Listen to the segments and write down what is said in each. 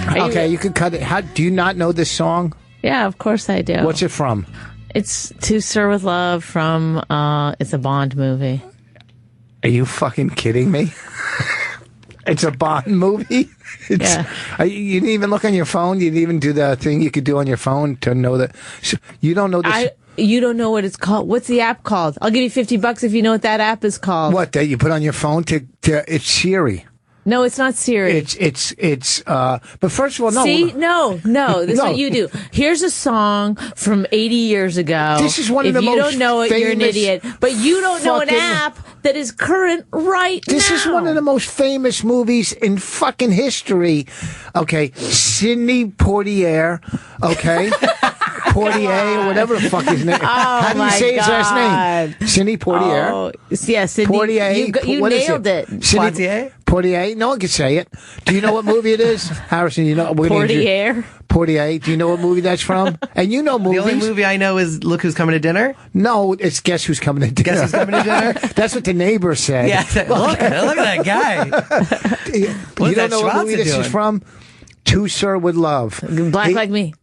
Okay, you can cut it. How do you not know this song? Yeah, of course I do. What's it from? It's To Sir With Love from, it's a Bond movie. Are you fucking kidding me? It's a Bond movie? Yeah. You didn't even look on your phone? You didn't even do the thing you could do on your phone to know that? So you don't know this? You don't know what it's called. What's the app called? I'll give you $50 if you know what that app is called. What, that you put on your phone it's Siri. No, it's not Siri. But first of all, no. See? No. This is what you do. Here's a song from 80 years ago. This is one of the most If you don't know it, you're an idiot. But you don't know an app that is current right now. This is one of the most famous movies in fucking history. Okay, Sidney Poitier. Okay. Poitier, or whatever the fuck his name. How do you say his last name? Sidney Poitier. Oh, yeah, Sidney. Poitier. You nailed it. Poitier? Poitier. No one can say it. Do you know what movie it is? Harrison, you know. Poitier. Poitier. Do you know what movie that's from? And you know movies. The only movie I know is Look Who's Coming to Dinner. No, it's Guess Who's Coming to Dinner. Guess Who's Coming to Dinner? That's what the neighbor said. Yeah, look at that guy. You don't know what movie this is from? To Sir With Love. Black Like Me.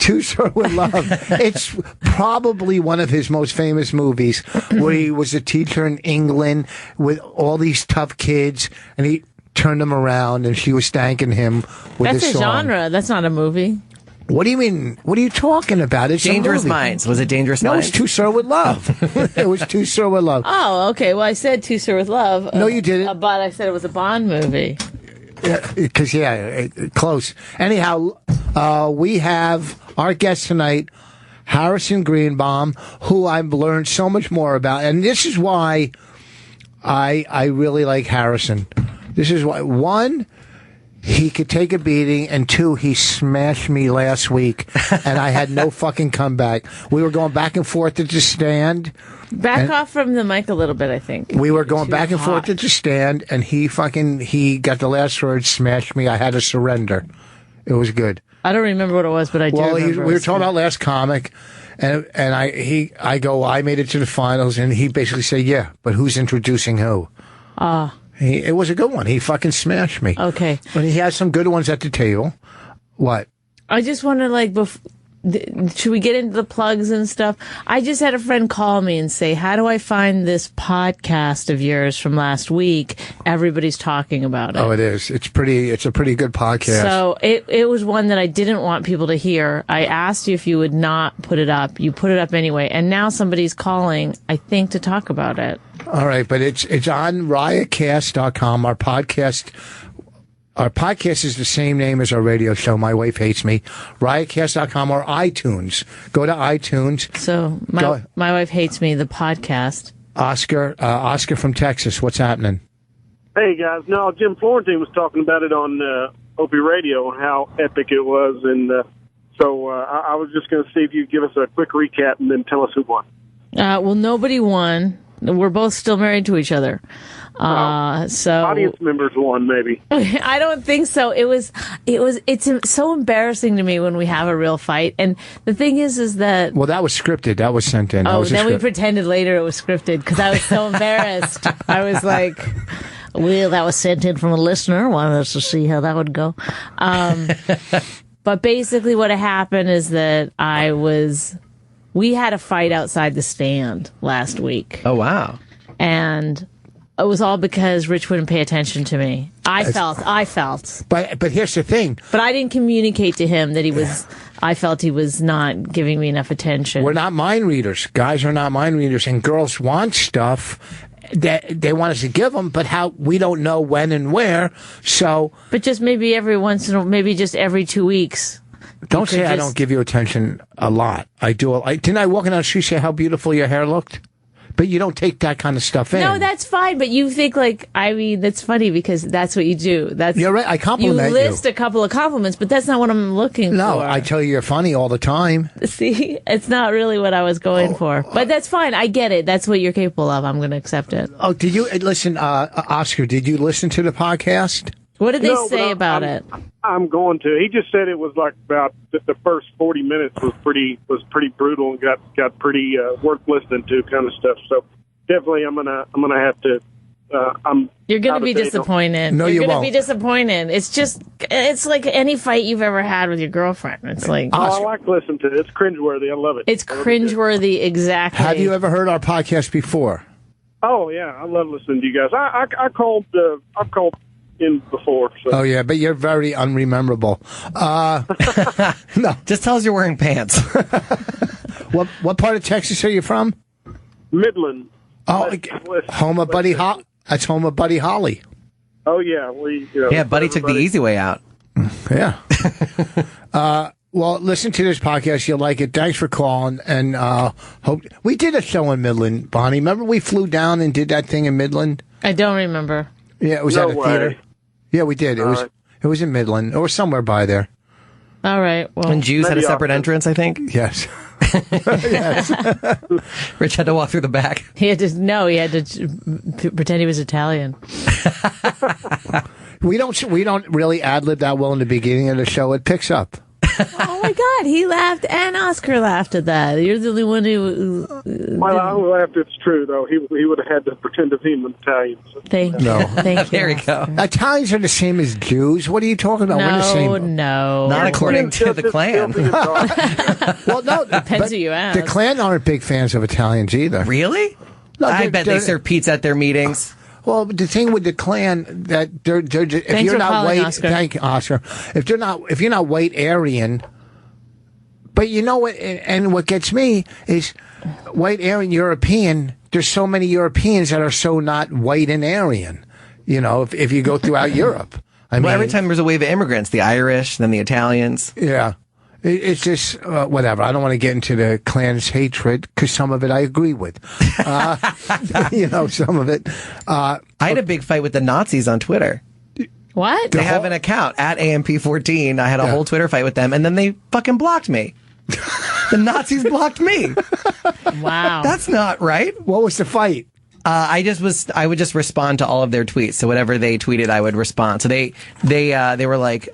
To Sir With Love. It's probably one of his most famous movies, where he was a teacher in England with all these tough kids, and he turned them around, and she was thanking him with That's a song. genre. That's not a movie. What do you mean? What are you talking about? It's Dangerous Minds. Was it Dangerous No, Minds? it's To Sir With Love. It was To Sir With Love. Oh, okay. Well, I said To Sir With Love. No, you didn't. But I said it was a Bond movie. Because, close. Anyhow, we have our guest tonight, Harrison Greenbaum, who I've learned so much more about. And this is why I really like Harrison. This is why, one, he could take a beating, and two, he smashed me last week, and I had no fucking comeback. We were going back and forth at the stand. Back off from the mic a little bit, I think. We were going back and forth at the stand, and he got the last word, smashed me. I had to surrender. It was good. I don't remember what it was, but I do remember. We were talking about last comic, and I go, I made it to the finals, and he basically said, yeah, but who's introducing who? It was a good one. He fucking smashed me. Okay. But he has some good ones at the table. What? I just want to, should we get into the plugs and stuff? I just had a friend call me and say, how do I find this podcast of yours from last week? Everybody's talking about it. Oh, it is. It's a pretty good podcast. So it was one that I didn't want people to hear. I asked you if you would not put it up. You put it up anyway. And now somebody's calling, I think, to talk about it. All right. But it's on riotcast.com. Our podcast is the same name as our radio show, My Wife Hates Me. Riotcast.com or iTunes. Go to iTunes. So, My Wife Hates Me, the podcast. Oscar from Texas, what's happening? Hey, guys. No, Jim Florentine was talking about it on Opie Radio, how epic it was. And so I was just going to see if you'd give us a quick recap and then tell us who won. Well, nobody won. We're both still married to each other. So audience members won, maybe. I don't think so. It's so embarrassing to me when we have a real fight. And the thing is that. Well, that was scripted. That was sent in. Then we pretended later it was scripted because I was so embarrassed. I was like, well, that was sent in from a listener. Wanted us to see how that would go. But basically what happened is that we had a fight outside the stand last week. Oh, wow. And it was all because Rich wouldn't pay attention to me. I felt. But here's the thing. But I didn't communicate to him that I felt he was not giving me enough attention. We're not mind readers. Guys are not mind readers, and girls want stuff that they want us to give them, but how we don't know when and where. So, but just maybe every once in a, maybe just every 2 weeks. Don't say I don't give you attention a lot. I do. Didn't I walk down the street say how beautiful your hair looked? But you don't take that kind of stuff in. No, that's fine. But you think that's funny because that's what you do. You're right. I compliment you. You list a couple of compliments, but that's not what I'm looking for. No, I tell you you're funny all the time. See, it's not really what I was going for. But that's fine. I get it. That's what you're capable of. I'm going to accept it. Oh, did you listen, Oscar? Did you listen to the podcast? What did they say about it? I'm going to. He just said it was like about the first 40 minutes was pretty brutal and got pretty worth listening to kind of stuff. So definitely I'm gonna have to I'm. You're going out to be of date. disappointed. No, you You're going to won't. be disappointed. It's like any fight you've ever had with your girlfriend. It's like, Oh, I like to listen to it. It's cringeworthy. I love it. it's cringeworthy, exactly. Have you ever heard our podcast before? Oh yeah, I love listening to you guys. I called. I've called in before. So. Oh yeah, but you're very unrememberable. No. Just tell us you're wearing pants. What part of Texas are you from? Midland. Oh, West- home of Buddy Holly. That's home of Buddy Holly. Oh yeah, we. Yeah, Buddy took the easy way out. Yeah. Well, listen to this podcast. You'll like it. Thanks for calling. And hope we did a show in Midland, Bonnie. Remember we flew down and did that thing in Midland? I don't remember. Yeah, it was No at a way. theater. Yeah, we did. It All was. right. It was in Midland or somewhere by there. All right. Well, And Jews had a Maybe separate I'll- entrance, I think. Yes. Rich had to walk through the back. he had to pretend he was Italian. We don't really ad lib that well in the beginning of the show. It picks up. Oh my God, he laughed and Oscar laughed at that. You're the only one who. Well, I laughed. It's true though. He would have had to pretend to be an Italian. So. Thank No. Thank you. There we go. Italians are the same as Jews. What are you talking about? We're the same. No. Not according to the Klan. Well, no. Depends who you ask. The Klan aren't big fans of Italians either. Really? No, I bet they serve pizza at their meetings. Well, the thing with the Klan that they're just, if Thanks you're for not calling, white, Oscar. thank you, Oscar. If you're not white Aryan, but you know what? And what gets me is white Aryan European. There's so many Europeans that are so not white and Aryan. You know, if you go throughout Europe, I mean, Well, every time there's a wave of immigrants, the Irish, then the Italians. yeah. It's just whatever. I don't want to get into the Klan's hatred because some of it I agree with. You know, some of it. I had a big fight with the Nazis on Twitter. What? They have an account at AMP14. I had a whole Twitter fight with them, and then they fucking blocked me. The Nazis blocked me. Wow. That's not right. What was the fight? I would just respond to all of their tweets. So whatever they tweeted, I would respond. So they were like,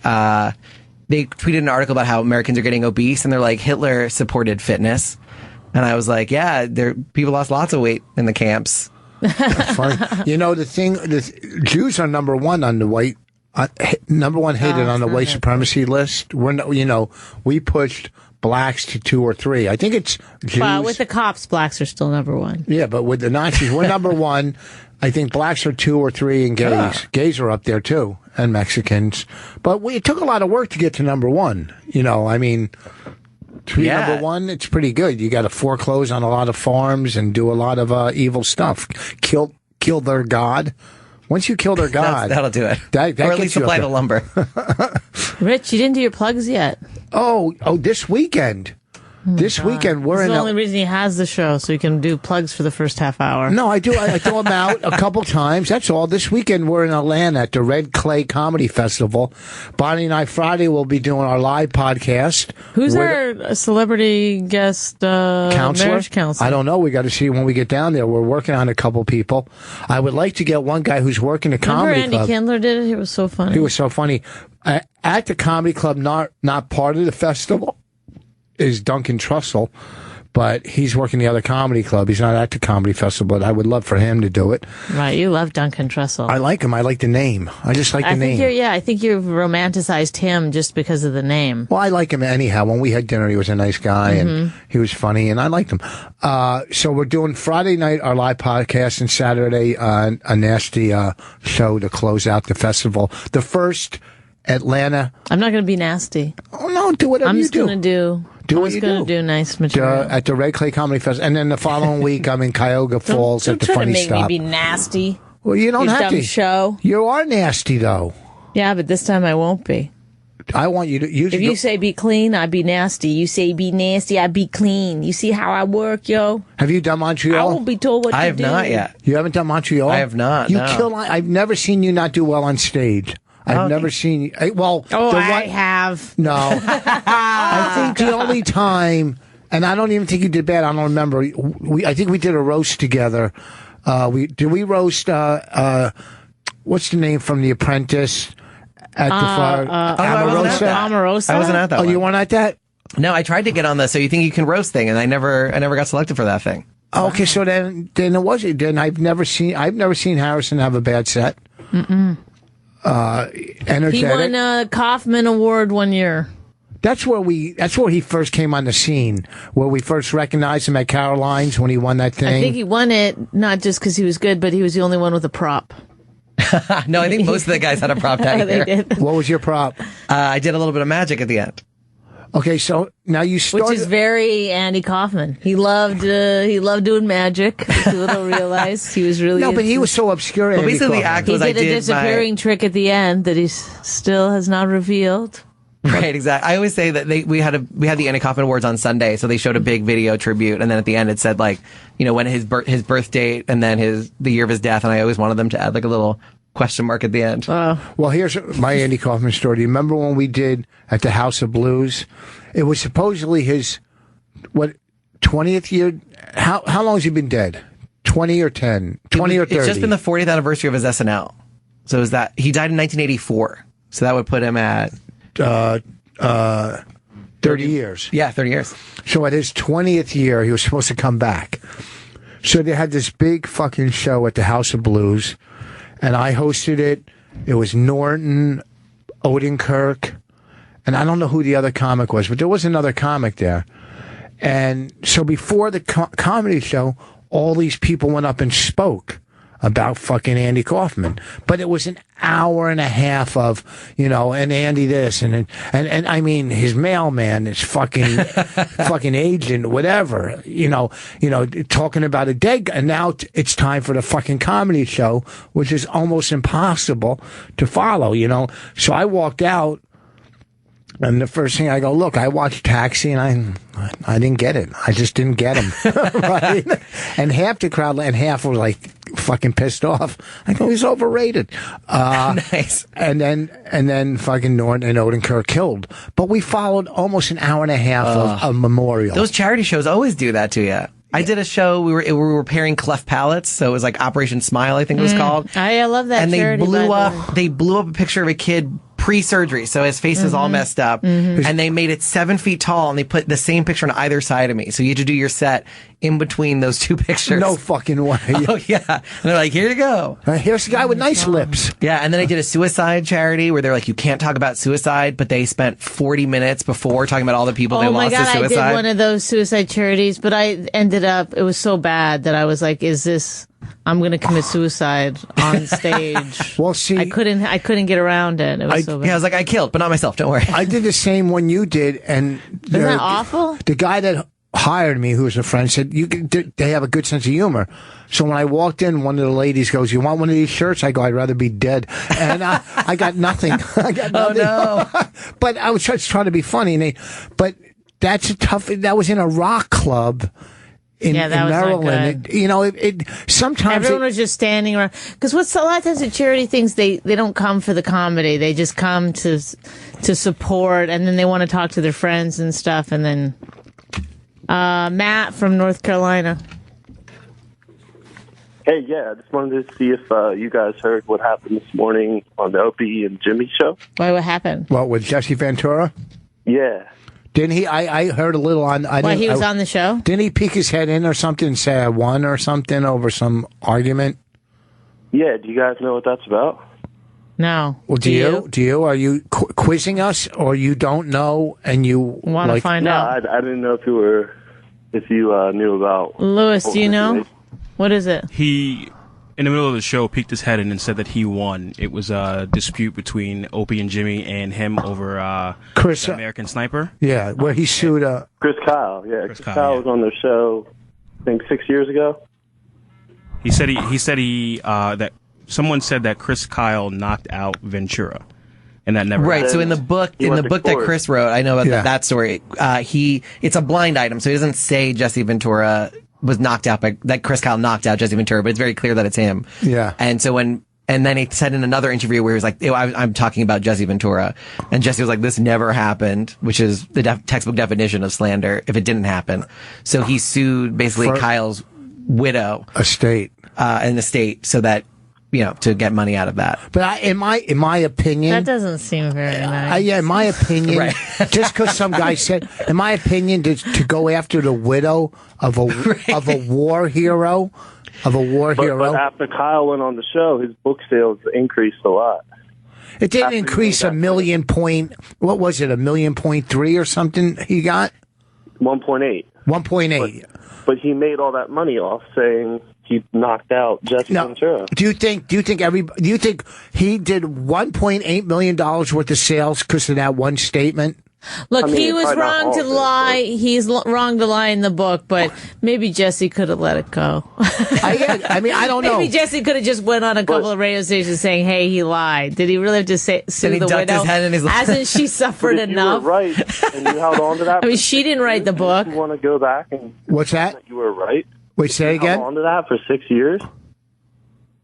they tweeted an article about how Americans are getting obese, and they're like, Hitler supported fitness. And I was like, yeah, people lost lots of weight in the camps. Funny. You know, the Jews are number one on the white, number one hated on the white supremacy list. We pushed blacks to 2 or 3. I think it's Jews. Well, with the cops, blacks are still number one. Yeah, but with the Nazis, we're number one. I think blacks are 2 or 3, and gays. Yeah. Gays are up there too, and Mexicans. But it took a lot of work to get to number one. You know, I mean, to be Yeah. number one, it's pretty good. You got to foreclose on a lot of farms and do a lot of evil stuff. Kill their god. Once you kill their god, That'll do it. That or at gets least you up supply there. the lumber. Rich, you didn't do your plugs yet. Oh, this weekend. This weekend we're That's in. the only reason he has the show, so he can do plugs for the first half hour. No, I do. I throw them out a couple times. That's all. This weekend we're in Atlanta at the Red Clay Comedy Festival. Bonnie and I Friday will be doing our live podcast. Who's with our celebrity guest counselor? marriage counselor? I don't know. We got to see when we get down there. We're working on a couple people. I would like to get one guy who's working the Remember comedy Andy club. Kindler did it? It was so funny. He was so funny. At the comedy club, not part of the festival, is Duncan Trussell, but he's working the other comedy club. He's not at the comedy festival, but I would love for him to do it. Right, you love Duncan Trussell. I like him. I like the name. I just like the name. I think you've romanticized him just because of the name. Well, I like him anyhow. When we had dinner, he was a nice guy and he was funny, and I liked him. So we're doing Friday night our live podcast, and Saturday a nasty show to close out the festival. The first Atlanta. I'm not going to be nasty. Oh no, do whatever I'm you just do. going to do. Do I'm what just you going do. to do nice material. At the Red Clay Comedy Festival, and then the following week I'm in Cuyahoga Falls Don't at the try to Funny make Stop. me be nasty. Well, you don't You have dumb to. show. You are nasty though. Yeah, but this time I won't be. I want you to. If you say be clean, I'd be nasty. You say be nasty, I'd be clean. You see how I work, yo? have you done I Montreal? won't be told what I to have do. not yet. You haven't done Montreal? I have not, You no. kill. I've never seen you not do well on stage. I've never seen you. Well, Oh, the I one- have. No. I think the only time, and I don't even think you did bad. I don't remember. I think we did a roast together. Did we roast? What's the name from The Apprentice? At the fire, I wasn't at that. Omarosa? I wasn't at that Oh, one. you weren't at that? No, I tried to get on the So You Think You Can Roast thing, and I never got selected for that thing. Okay, so then it was. Then I've never seen Harrison have a bad set. Energetic. He won a Kaufman Award one year. That's where he first came on the scene, where we first recognized him at Caroline's when he won that thing. I think he won it not just because he was good, but he was the only one with a prop. No, I think most of the guys had a prop that year. They did. What was your prop? I did a little bit of magic at the end. Okay, so now you started. Which is very Andy Kaufman. He loved doing magic. People realize he was really. No, but he was so obscure. Well, Andy basically, the Kaufman. act He was did I a did disappearing trick at the end that he still has not revealed. Right, exactly. I always say that we had the Andy Kaufman Awards on Sunday, so they showed a big video tribute, and then at the end it said when his birth date and then the year of his death, and I always wanted them to add a little question mark at the end. Well, here's my Andy Kaufman story. Do you remember when we did at the House of Blues? It was supposedly his 20th year. How long has he been dead? 20 or 10? 20 or 30? It's just been the 40th anniversary of his SNL. So is that he died in 1984? So that would put him at 30 years. Yeah, 30 years. So at his 20th year, he was supposed to come back. So they had this big fucking show at the House of Blues, and I hosted it. It was Norton, Odenkirk, and I don't know who the other comic was, but there was another comic there. And so before the comedy show, all these people went up and spoke about fucking Andy Kaufman. But it was an hour and a half of, and Andy this, and I mean, his mailman, his fucking agent, whatever, talking about a dead guy. And now it's time for the fucking comedy show, which is almost impossible to follow, So I walked out, and the first thing I go, look, I watched Taxi, and I didn't get it. I just didn't get him. Right? And half the crowd, and half were like fucking pissed off. I go, he's overrated. Nice. And then fucking Norton and Odenkirk killed. But we followed almost an hour and a half of a memorial. Those charity shows always do that to you. I did a show. We were repairing cleft palates, so it was like Operation Smile, I think it was called. I love that. And charity, they blew up a picture of a kid pre-surgery, so his face is all messed up, and they made it 7 feet tall, and they put the same picture on either side of me. So you had to do your set in between those two pictures. No fucking way. Oh yeah, and they're like, here you go. Here's the guy with nice lips. Yeah, and then I did a suicide charity where they're like, you can't talk about suicide, but they spent 40 minutes before talking about all the people they lost to suicide. I did one of those suicide charities, but I ended up, it was so bad that I was like, I'm going to commit suicide on stage. Well, see, I couldn't get around it. It was so bad. Yeah, I was like, I killed, but not myself. Don't worry. I did the same one you did, and isn't that awful? The guy that hired me, who was a friend, said they have a good sense of humor. So when I walked in, one of the ladies goes, "You want one of these shirts?" I go, "I'd rather be dead." And I got nothing. I got nothing. Oh no! But I was just trying to be funny. But that's a tough. That was in a rock club. In Maryland, sometimes everyone was just standing around. Because a lot of times at charity things, they don't come for the comedy. They just come to support, and then they want to talk to their friends and stuff. And then Matt from North Carolina. Hey, yeah, I just wanted to see if you guys heard what happened this morning on the Opie and Jimmy show. Why? What happened? What, with Jesse Ventura? Yeah. Didn't he? I heard a little on. Why he was on the show? Didn't he peek his head in or something and say I won or something over some argument? Yeah. Do you guys know what that's about? No. Well, do you? Are you quizzing us, or you don't know and you want to find out? No, I didn't know if you knew about. Lewis, do you know? What is it? He, in the middle of the show, peeked his head in and said that he won. It was a dispute between Opie and Jimmy and him over Chris, American Sniper. Yeah, where he sued Chris Kyle. Yeah, Chris Kyle was on their show, I think 6 years ago. He said that someone said that Chris Kyle knocked out Ventura, and that never happened. So in the book that Chris wrote, I know about that story. It's a blind item, so he doesn't say Jesse Ventura was knocked out that Chris Kyle knocked out Jesse Ventura, but it's very clear that it's him. Yeah. And so and then he said in another interview where he was like, I'm talking about Jesse Ventura. And Jesse was like, this never happened, which is the textbook definition of slander if it didn't happen. So he sued basically Kyle's widow. Estate. An estate so that to get money out of that. But in my opinion, That doesn't seem very nice. yeah, in my opinion, Right. just because some guy said, in my opinion, to go after the widow of a war hero, But after Kyle went on the show, his book sales increased a lot. it didn't increase $1 million what was it, $1.3 million or something he got? 1.8. 1.8. But he made all that money off saying he knocked out Jesse Ventura. Do you think he did $1.8 million worth of sales because of that one statement? Look, I mean, he was probably not wrong all to of it, lie. He's wrong to lie in the book, but maybe Jesse could have let it go. I mean, I don't know. Maybe Jesse could have just went on a couple of radio stations saying, "Hey, he lied." Did he really have to sue And he the ducked widow? his head in his Hasn't she suffered If enough? you were right, and you held on to that. I mean, she didn't write the book. You want to go back and What's that? you were right. Wait, say You again? held on to that for 6 years,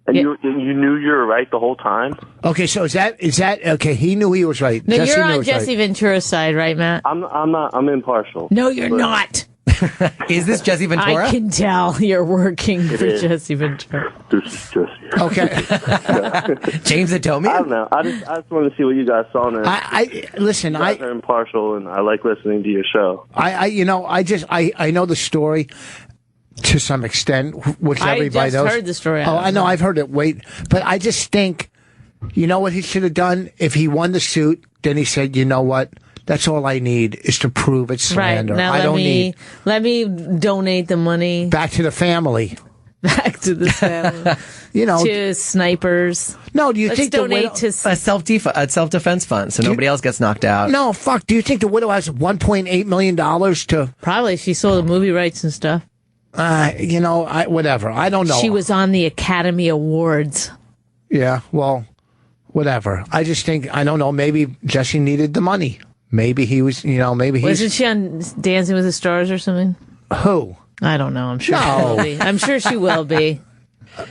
and you knew you were right the whole time. Okay, so is that okay? He knew he was right. No, Jesse you're knew he on was Jesse right. Ventura's side, right, Matt? I'm not. I'm impartial. No, you're not. Is this Jesse Ventura? I can tell you're working for is. Jesse Ventura. This is just. Okay, James Adomian? I don't know. I just wanted to see what you guys saw. And listen. you guys are impartial, and I like listening to your show. I know the story to some extent, which I everybody just knows. heard the story. Oh, I know. I've heard it. But I just think, you know what he should have done if he won the suit. Then he said, you know what? That's all I need is to prove it's Right slander. now, I don't need let me donate the money back to the family. back to the family. You know, To snipers. no. Do you Let's think donate the widow? to. A self-defense fund, so nobody else gets knocked out. No, fuck. Do you think the widow has $1.8 million to? Probably she sold the movie rights and stuff. Whatever. I don't know. She was on the Academy Awards. Yeah. Well, whatever. I just think I don't know. Maybe Jesse needed the money. Maybe he was. Maybe he's. Wasn't she on Dancing with the Stars or something? Who? I don't know. I'm sure she No. will be. I'm sure she will be.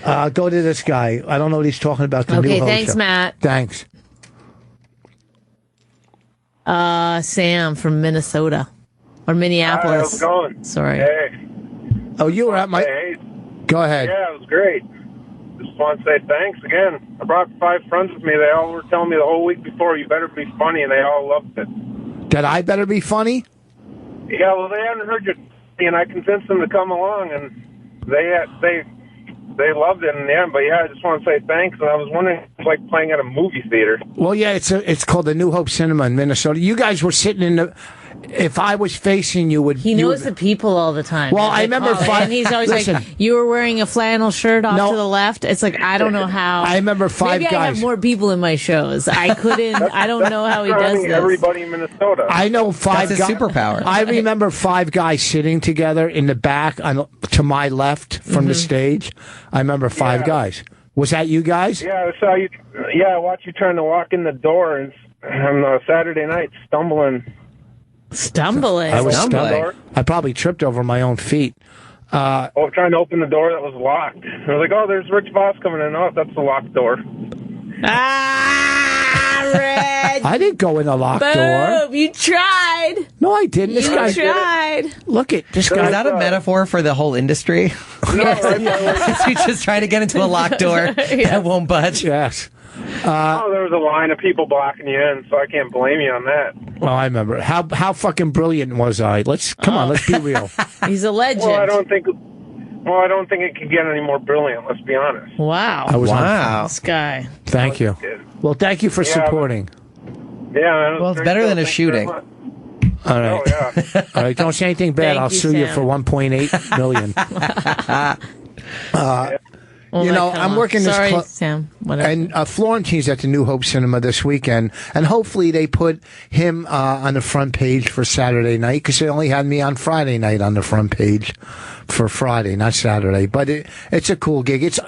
Go to this guy. I don't know what he's talking about. The new Okay, host thanks, show. Matt. Thanks. Sam from Minnesota. Or Minneapolis. Hi, how's it going? Sorry. Hey. Oh, you were at my. Hey. Go ahead. Yeah, it was great. Just want to say thanks again. I brought 5 friends with me. They all were telling me the whole week before, you better be funny, and they all loved it. That I better be funny. Yeah, well, they hadn't heard you, and I convinced them to come along, and they loved it in the end. But yeah, I just want to say thanks, and I was wondering if it's like playing at a movie theater. Well, yeah, it's called the New Hope Cinema in Minnesota. You guys were sitting in the. If I was facing you, He knows the people all the time. Well, I They remember call it, five- and he's always listen. like, "You were wearing a flannel shirt off No. to the left." It's like I don't know how. I remember 5 Maybe I have guys. more people in my shows. I couldn't. I don't know how he I does mean, this. everybody in Minnesota. I know 5 That's his guys. superpower. I remember 5 guys sitting together in the back to my left from the stage. I remember 5 Yeah. guys. Was that you guys? Yeah, I saw you. Yeah, I watched you trying to walk in the door and on a Saturday night stumbling. Stumbling. I was Stumbling. stumbling. I probably tripped over my own feet. Trying to open the door that was locked. I was like, oh, there's Rich Voss coming in. Oh, that's the locked door. Red. I didn't go in a locked door. Boom! You tried. No, I didn't. This You guy. tried. Look at this Is guy. that a metaphor for the whole industry? You're just trying to get into a locked door that won't budge. Yes. Oh, there was a line of people blocking you in, so I can't blame you on that. Well, I remember. How fucking brilliant was I? Come on, let's be real. He's a legend. Well, I don't think it could get any more brilliant. Let's be honest. Wow. I was on. Wow. This guy. Thank you. Well, thank you for Yeah, supporting. Yeah. Man, it was Well, it's great better show. than a Thanks very shooting. much. All right. Oh yeah. All right. Don't say anything bad. Thank I'll you, sue you Sam. for 1.8 million. Oh, You my know, God. I'm working this Sorry, cl- Sam. Whatever. And Florentine's at the New Hope Cinema this weekend, and hopefully they put him on the front page for Saturday night because they only had me on Friday night on the front page for Friday, not Saturday. But it's a cool gig. It's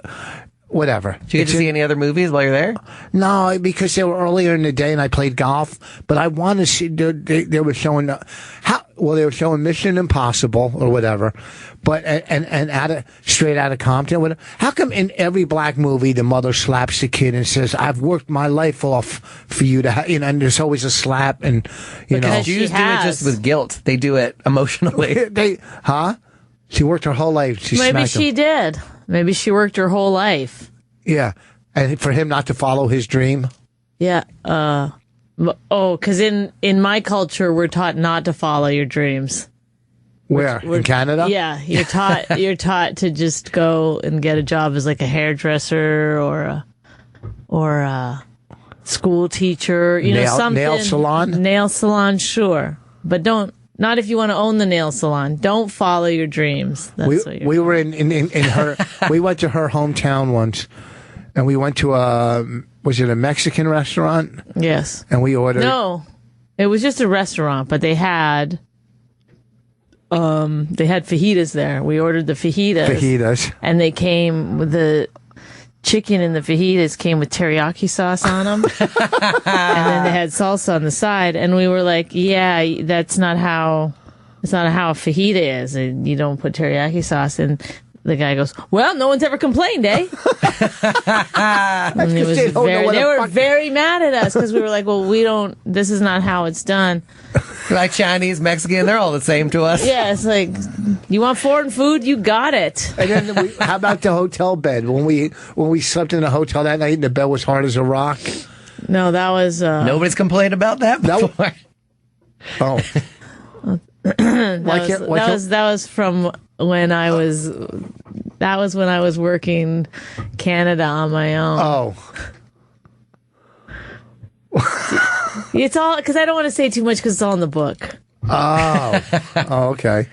whatever. Did you get to see any other movies while you're there? No, because they were earlier in the day and I played golf. But I want to see. They were showing they were showing Mission Impossible or whatever. But and straight out of Compton. Whatever. How come in every black movie the mother slaps the kid and says, "I've worked my life off for you to," and there's always a slap and Because She Jews do it has. just with guilt. They do it emotionally. She worked her whole life. She Maybe smacked him. she did. Maybe she worked her whole life. Yeah. And for him not to follow his dream? Yeah. Because in my culture, we're taught not to follow your dreams. Where? In Canada? Yeah, you're taught to just go and get a job as like a hairdresser or a school teacher. Something. Nail salon? Nail salon, sure, but not if you want to own the nail salon. Don't follow your dreams. We were in her. We went to her hometown once, and we went to was it a Mexican restaurant? Yes. And we ordered. No, it was just a restaurant, but they had fajitas there. We ordered the fajitas. And they came with the chicken in the fajitas came with teriyaki sauce on them. And then they had salsa on the side. And we were like, yeah, that's not how a fajita is. And you don't put teriyaki sauce in. The guy goes, well, no one's ever complained, eh? And they were very mad at us because we were like, well, this is not how it's done. Like Chinese, Mexican, they're all the same to us. Yeah, it's like, you want foreign food? You got it. And then how about the hotel bed? When we slept in a hotel that night and the bed was hard as a rock? No, that was... Nobody's complained about that before. That was from when I was... That was when I was working Canada on my own. Oh. It's all... Because I don't want to say too much because it's all in the book. Oh, okay.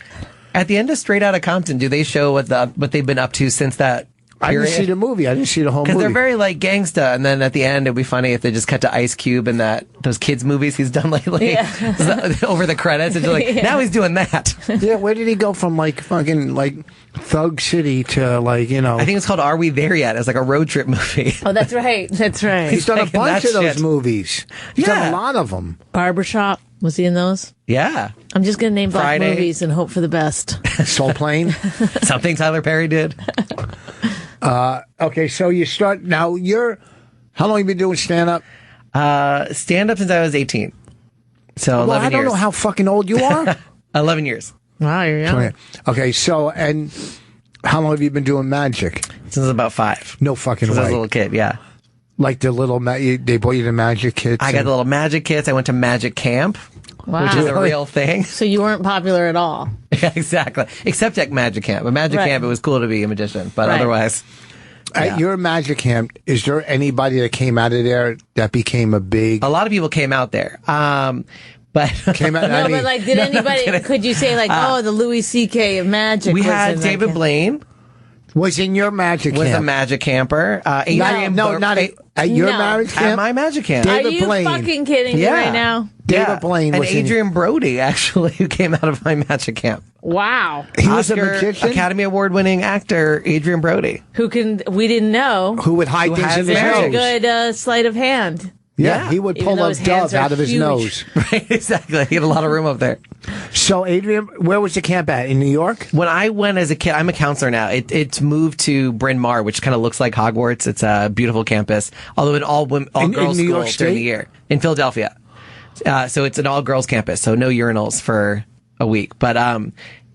At the end of Straight Outta Compton, do they show what they've been up to since that I didn't see the movie. I didn't see the whole movie. Because they're very like gangsta, and then at the end it'd be funny if they just cut to Ice Cube and those kids movies he's done lately. Yeah. Over the credits, and you're like, now he's doing that. Yeah, where did he go from like fucking like Thug City to like, I think it's called Are We There Yet? It's like a road trip movie. Oh, that's right. That's right. He's done a bunch of those movies. He's done a lot of them. Barbershop. Was he in those? Yeah. I'm just going to name black Friday. movies and hope for the best. Soul Plane. Something Tyler Perry did. Okay, so you start now. How long have you been doing stand up? Stand up since I was 18. So 11 years. I don't know how fucking old you are. 11 years. Wow, you're young. Okay, so and how long have you been doing magic? Since I was about 5. No fucking way. Since I was a little kid, yeah. Like the little they bought you the magic kits. I got the little magic kits. I went to magic camp, which is a real thing. So you weren't popular at all. Yeah, exactly. Except at magic camp. At magic camp, it was cool to be a magician, but otherwise. At your magic camp, is there anybody that came out of there that became a lot of people came out there. But came out, but like, did anybody? Could you say like, the Louis C.K. of magic? We had David Blaine. Was in your magic camp. Was a magic camper. Adrian not at your magic camp? At my magic camp. Are you fucking kidding me right now? David Blaine was and Adrian Brody, actually, who came out of my magic camp. Wow. He was a magician? Academy Award-winning actor, Adrian Brody. We didn't know. Who would hide things in his nose. Very good sleight of hand. Yeah, he would pull a dove out of his nose. Right, exactly. He had a lot of room up there. So, Adrian, where was the camp at? In New York? When I went as a kid, I'm a counselor now. It's moved to Bryn Mawr, which kind of looks like Hogwarts. It's a beautiful campus, although an all-girls school during the year. In Philadelphia. So it's an all-girls campus, so no urinals for a week. But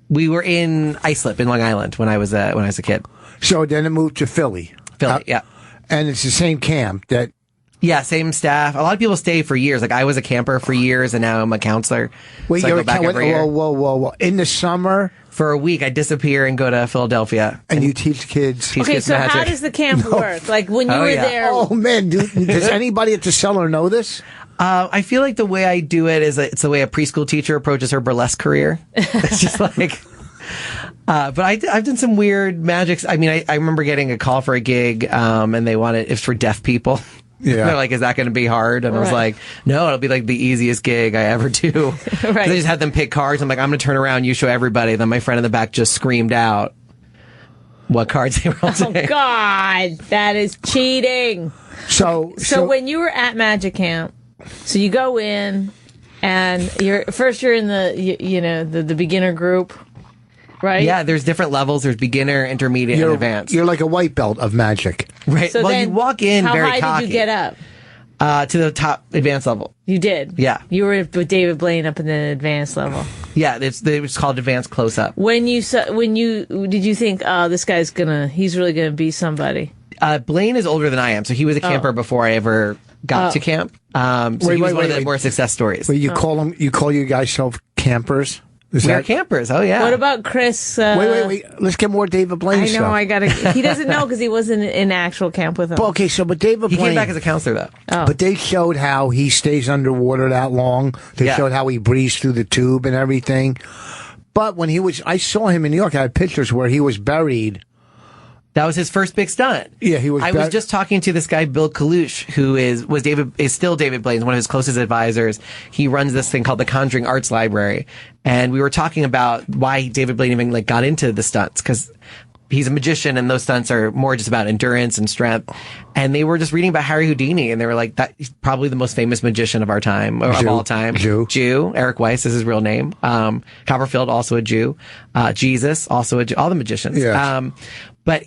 we were in Islip in Long Island when I was a kid. So then it moved to Philly. Yeah. And it's the same camp that... Yeah, same staff. A lot of people stay for years. Like, I was a camper for years, and now I'm a counselor. Wait, so you're I go back every year. Whoa. In the summer? For a week, I disappear and go to Philadelphia. And you teach kids. So how does the camp work? Like, when you were there... Oh, man. Does anybody at the cellar know this? I feel like the way I do it is it's the way a preschool teacher approaches her burlesque career. It's just like... but I've done some weird magics. I mean, I remember getting a call for a gig, and they wanted it's for deaf people. Yeah. They're like, is that going to be hard? And I was like, no, it'll be like the easiest gig I ever do. Right. They just had them pick cards. I'm like, I'm going to turn around, you show everybody. Then my friend in the back just screamed out what cards they were all taking. Oh, God, that is cheating. So when you were at Magic Camp, so you go in, and you're in the the beginner group. Right? Yeah, there's different levels. There's beginner, intermediate, and advanced. You're like a white belt of magic. Right. So you walk in very cocky. How high did you get up? To the top advanced level. You did? Yeah. You were with David Blaine up in the advanced level. Yeah, it's called advanced close-up. Did you think, oh, this guy's he's really gonna be somebody? Blaine is older than I am, so he was a camper before I ever got to camp. So he was one of the more success stories. But you call you guys self campers? We're campers. Oh yeah. What about Chris? Wait. Let's get more David Blaine stuff. I know. He doesn't know because he wasn't in actual camp with him. But, okay, so but David He Blaine came back as a counselor though. Oh. But they showed how he stays underwater that long. They showed how he breathes through the tube and everything. But when I saw him in New York. I had pictures where he was buried. That was his first big stunt. Yeah, he was. I was just talking to this guy, Bill Kalush, who is still David Blaine's one of his closest advisors. He runs this thing called the Conjuring Arts Library, and we were talking about why David Blaine even got into the stunts because he's a magician, and those stunts are more just about endurance and strength. And they were just reading about Harry Houdini, and they were like, "That he's probably the most famous magician of our time, or of all time." Jew. Eric Weiss is his real name. Copperfield, also a Jew. Jesus, also a Jew. All the magicians. Yeah. But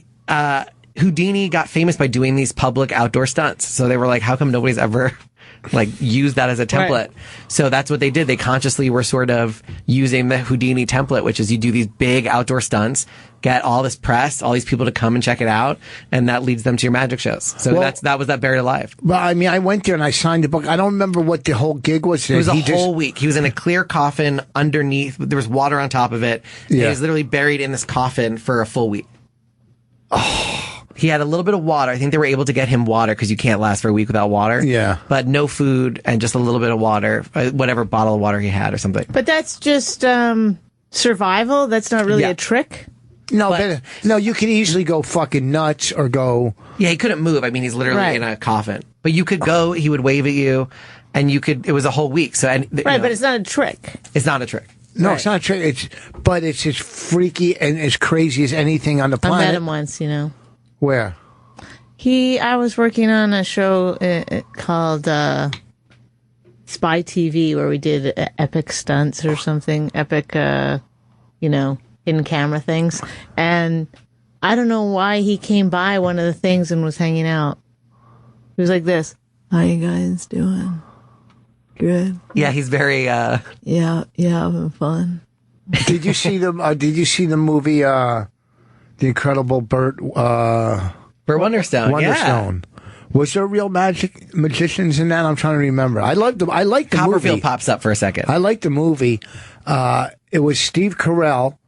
Houdini got famous by doing these public outdoor stunts. So they were like, how come nobody's ever used that as a template? Right. So that's what they did. They consciously were sort of using the Houdini template, which is you do these big outdoor stunts, get all this press, all these people to come and check it out, and that leads them to your magic shows. So that was Buried Alive. Well, I mean, I went there and I signed the book. I don't remember what the whole gig was. It was a whole week. He was in a clear coffin underneath. There was water on top of it. Yeah. He was literally buried in this coffin for a full week. Oh, he had a little bit of water. I think they were able to get him water because you can't last for a week without water. Yeah. But no food and just a little bit of water, whatever bottle of water he had or something. But that's just survival. That's not really a trick. No, you could easily go fucking nuts or go. Yeah, he couldn't move. I mean, he's literally in a coffin. But you could go. He would wave at you, and you could. It was a whole week. So but it's not a trick. It's not a trick. No, it's not a trick. But it's as freaky and as crazy as anything on the planet. I met him once, Where? I was working on a show called Spy TV where we did epic stunts or something, epic, hidden camera things. And I don't know why he came by one of the things and was hanging out. He was like this. How you guys doing? Good. Yeah, he's very. Yeah, having fun. Did you see the movie? The Incredible Burt Wonderstone. Wonderstone. Yeah. Was there real magicians in that? I'm trying to remember. I like the Copperfield movie. Pops up for a second. I like the movie. It was Steve Carell.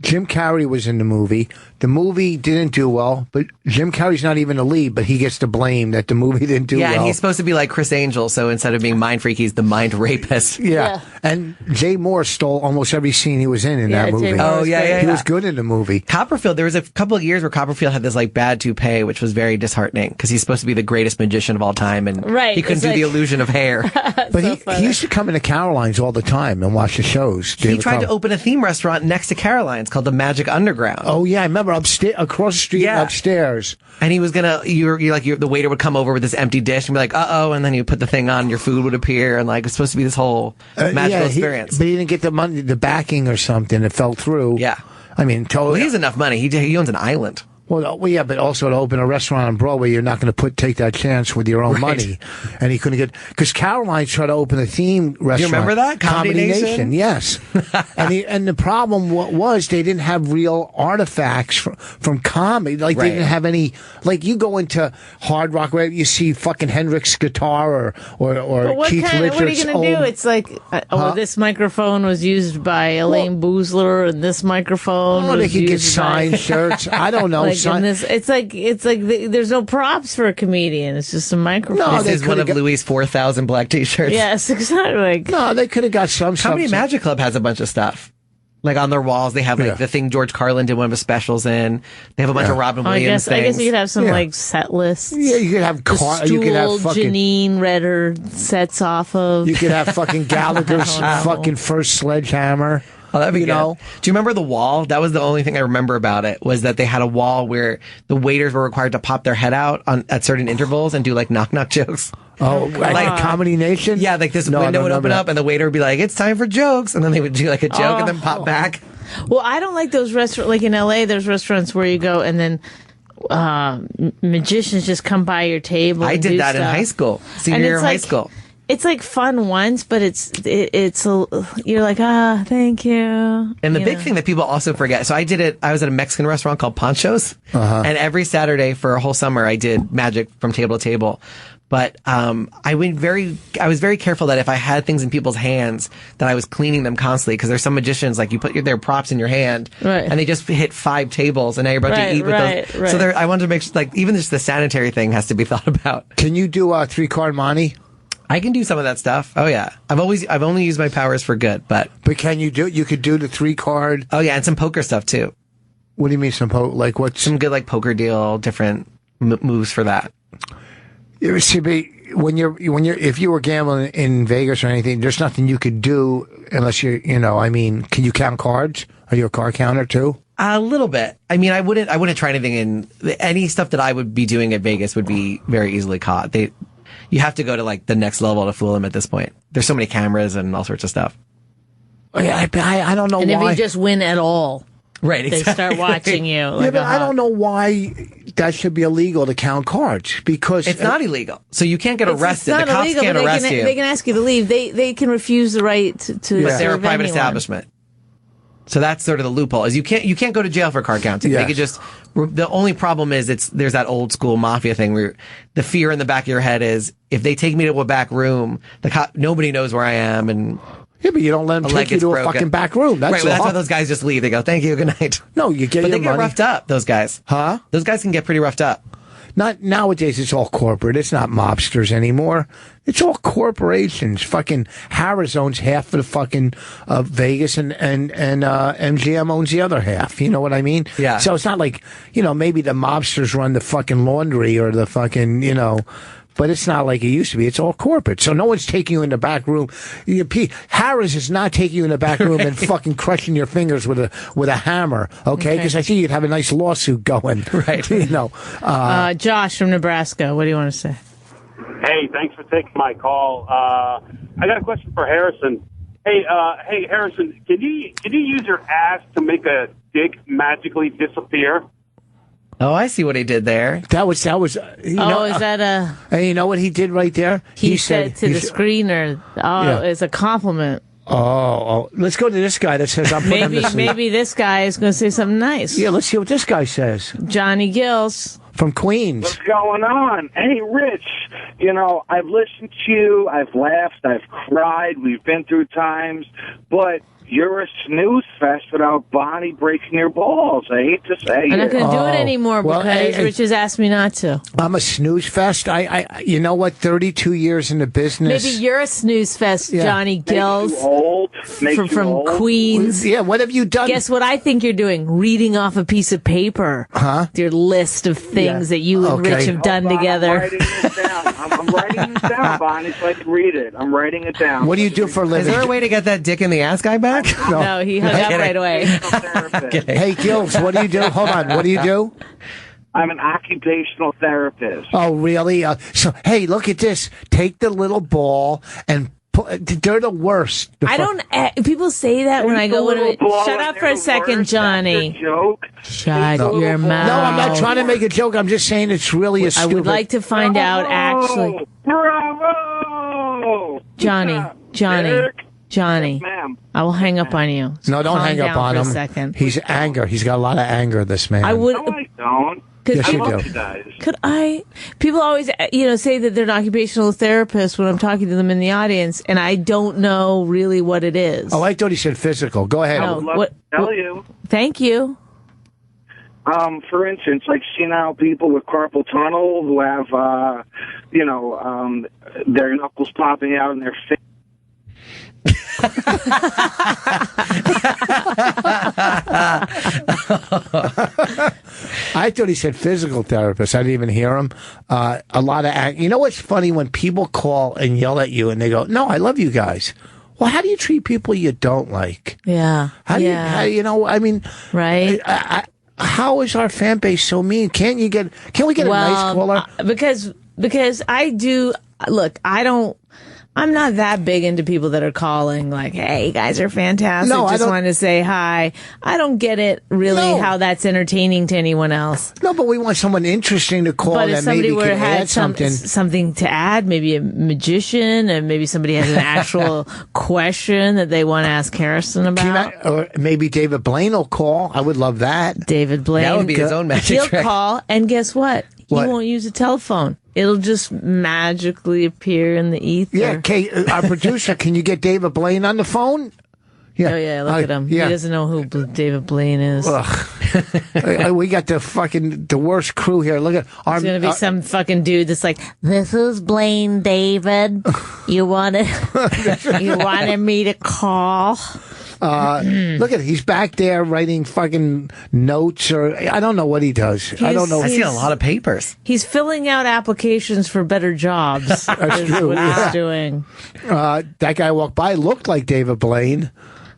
Jim Carrey was in the movie. The movie didn't do well, but Jim Carrey's not even the lead, but he gets the blame that the movie didn't do well. Yeah, and he's supposed to be like Chris Angel, so instead of being mind freak, he's the mind rapist. Yeah. And Jay Moore stole almost every scene he was in that movie. He was good in the movie. Copperfield, there was a couple of years where Copperfield had this bad toupee, which was very disheartening because he's supposed to be the greatest magician of all time, and he couldn't do the illusion of hair. But he used to come into Caroline's all the time and watch the shows. He tried to open a theme restaurant next to Caroline's called the Magic Underground. Oh yeah, I remember across the street and upstairs. And he was gonna, the waiter would come over with this empty dish and be like, and then you put the thing on, your food would appear, and it's supposed to be this whole magical experience. But he didn't get the money, the backing or something. It fell through. Yeah. I mean, totally. Well, he has enough money. He owns an island. Well, yeah, but also to open a restaurant on Broadway, you're not going to take that chance with your own money. And he couldn't get, because Caroline tried to open a theme restaurant. Do you remember that? Comedy Nation? Yes. and the problem was they didn't have real artifacts from comedy. They didn't have any, you go into Hard Rock, where you see fucking Hendrix guitar or Keith Richards. What are you going to do? It's like, this microphone was used by Elaine Boozler, and this microphone was they could get used signed shirts. I don't know. It's like there's no props for a comedian. It's just a microphone. No, this is one of Louis' 4,000 black T-shirts. Yes, exactly. No, they could have got some stuff. Comedy Magic Club has a bunch of stuff. On their walls, they have the thing George Carlin did one of his specials in. They have a bunch of Robin Williams things. I guess you could have some set lists. Yeah, you could have you could have fucking Janine Redder sets off of. You could have fucking Gallagher's fucking first Sledgehammer. Oh, that'd be good. Do you remember the wall? That was the only thing I remember about it, was that they had a wall where the waiters were required to pop their head out at certain intervals and do knock-knock jokes. Oh, like Comedy Nation? Yeah, this window would open up and the waiter would be like, "It's time for jokes." And then they would do a joke and then pop back. Well, I don't like those restaurants. In LA, there's restaurants where you go and then magicians just come by your table. I did that in high school, senior year of high school. it's like fun once, but you're like, thank you. And the big thing that people also forget. So I was at a Mexican restaurant called Pancho's, and every Saturday for a whole summer I did magic from table to table. But I was very careful that if I had things in people's hands, that I was cleaning them constantly, because there's some magicians, like, you put their props in your hand, and they just hit 5 tables, and now you're about to eat with those. Right. So I wanted to make sure, like, even just the sanitary thing has to be thought about. Can you do 3-card money? I can do some of that stuff. Oh yeah, I've only used my powers for good, but can you could do the 3-card? Oh yeah, and some poker stuff too. What do you mean some poker? Like what? Some good like poker deal, different moves for that. You see, if you were gambling in Vegas or anything, there's nothing you could do unless can you count cards? Are you a card counter too? A little bit. I mean, I wouldn't try anything any stuff that I would be doing at Vegas would be very easily caught. You have to go to like the next level to fool them at this point. There's so many cameras and all sorts of stuff. I don't know and why. And if you just win at all, right? They start watching you. Like, but I don't know why that should be illegal to count cards, because it's not illegal. So you can't get arrested. The cops can't arrest you. They can ask you to leave. They can refuse the right to. But they're a private establishment. So that's sort of the loophole. Is you can't go to jail for card counting. Yes. They could just. The only problem is there's that old school mafia thing where the fear in the back of your head is, if they take me to a back room, nobody knows where I am, and yeah, but you don't let them take you to a fucking back room. That's right. Well, that's why those guys just leave. They go, "Thank you, good night." No, you get. But they get money. Roughed up. Those guys, huh? Those guys can get pretty roughed up. Not nowadays. It's all corporate. It's not mobsters anymore. It's all corporations. Fucking Harris owns half of the fucking Vegas, and MGM owns the other half. You know what I mean? Yeah. So it's not like, maybe the mobsters run the fucking laundry or the fucking, but it's not like it used to be. It's all corporate. So no one's taking you in the back room. Harris is not taking you in the back room and fucking crushing your fingers with a hammer, okay? Because I think you'd have a nice lawsuit going. Right. Josh from Nebraska, what do you want to say? Hey, thanks for taking my call. I got a question for Harrison. Hey, Harrison, can you use your ass to make a dick magically disappear? Oh, I see what he did there. That was. Is that a? And you know what he did right there? He said to the screener, it's a compliment. Oh, let's go to this guy that says, I'm putting him to sleep. Maybe this guy is going to say something nice. Yeah, let's see what this guy says. Johnny Gills. From Queens. What's going on? Hey, Rich, I've listened to you, I've laughed, I've cried, we've been through times, but you're a snooze fest without Bonnie breaking your balls. I hate to say it. I'm not going to do it anymore because Rich has asked me not to. I'm a snooze fest. You know what? 32 years in the business. Maybe you're a snooze fest, Johnny Gills. Makes you old. From Queens. Yeah, what have you done? Guess what I think you're doing? Reading off a piece of paper. Huh? Your list of things that you and Rich have done together. I'm writing this down. I'm writing this down, Bonnie, so I can read it. I'm writing it down. What do you do for a living? Is there a way to get that dick in the ass guy back? No, he hung up right away. Hey, Gills, what do you do? Hold on. What do you do? I'm an occupational therapist. Oh, really? So, hey, look at this. Take the little ball and they're the worst. People say that when I go, shut up for a second, Johnny. Shut your mouth. No, I'm not trying to make a joke. I'm just saying it's really a stupid. I would like to find out, actually. Bravo! Johnny. Yes, I will hang up on you. No, don't hang up on him. For a second. He's anger. He's got a lot of anger, this man. No, I don't. Yes, you do. Could I? People always, say that they're an occupational therapist when I'm talking to them in the audience, and I don't know really what it is. Oh, I thought he said physical. Go ahead. I would love to tell you. Thank you. For instance, like senile people with carpal tunnel who have, their knuckles popping out in their face. I thought he said physical therapist. I didn't even hear him. A lot of you know what's funny when people call and yell at you and they go, "No, I love you guys." Well, how do you treat people you don't like? Yeah. How do you? I mean, right? How is our fan base so mean? Can't we get a nice caller? Because I do. Look, I'm not that big into people that are calling like, hey, you guys are fantastic. No, I just don't- wanted to say hi. I don't get it really No. how that's entertaining to anyone else. No, but we want someone interesting to call But if that somebody maybe were can to have add something. something to add, maybe a magician, and maybe somebody has an actual question that they want to ask Harrison Can you about. or maybe David Blaine will call. I would love that. David Blaine. That would be his own magic He'll trick. call, and guess what? What? He won't use a telephone. It'll just magically appear in the ether. Yeah, Kate, our producer, can you get David Blaine on the phone? Yeah. Oh yeah, look at him. Yeah. He doesn't know who David Blaine is. We got the worst crew here. Look at our. It's gonna be some fucking dude that's like, "This is Blaine, David. You wanted me to call." Look at he's back there writing fucking notes, or I don't know what he does. I don't know. I see a lot of papers. He's filling out applications for better jobs. That's true, what yeah. he's doing. That guy walked by, looked like David Blaine.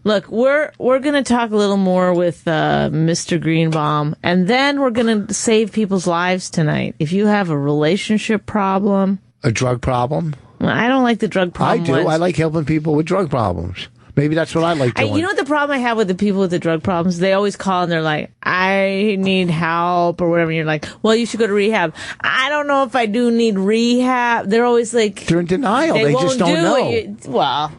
Look, we're gonna talk a little more with Mr. Greenbaum, and then we're gonna save people's lives tonight. If you have a relationship problem, A drug problem. well, I don't like the drug I problem. do. ones. I like helping people with drug problems. Maybe that's what I like doing. You know what the problem I have with the people with the drug problems? They always call and they're like, I need help or whatever. And you're like, well, you should go to rehab. I don't know if I do need rehab. They're always like, They're in denial. They won't just don't do know. Well,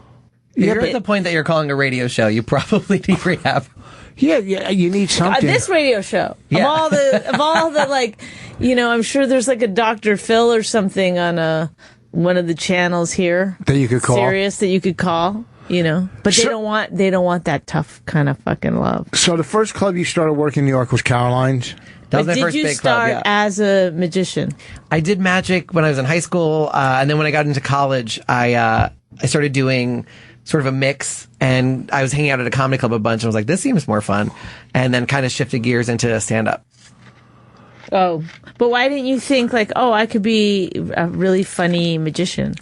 If you're at the point that you're calling a radio show, you probably need rehab. Yeah, you need something. this radio show Yeah. of all the like, I'm sure there's like a Dr. Phil or something on one of the channels here That you could call. Sirius that you could call. But they don't want that tough kind of fucking love. So the first club you started working in New York was Caroline's. That was my Did first you big start club, yeah. as a magician? I did magic when I was in high school, and then when I got into college, I started doing sort of a mix, and I was hanging out at a comedy club a bunch, and I was like, this seems more fun, and then kind of shifted gears into stand-up. Oh, but why didn't you think like, oh, I could be a really funny magician?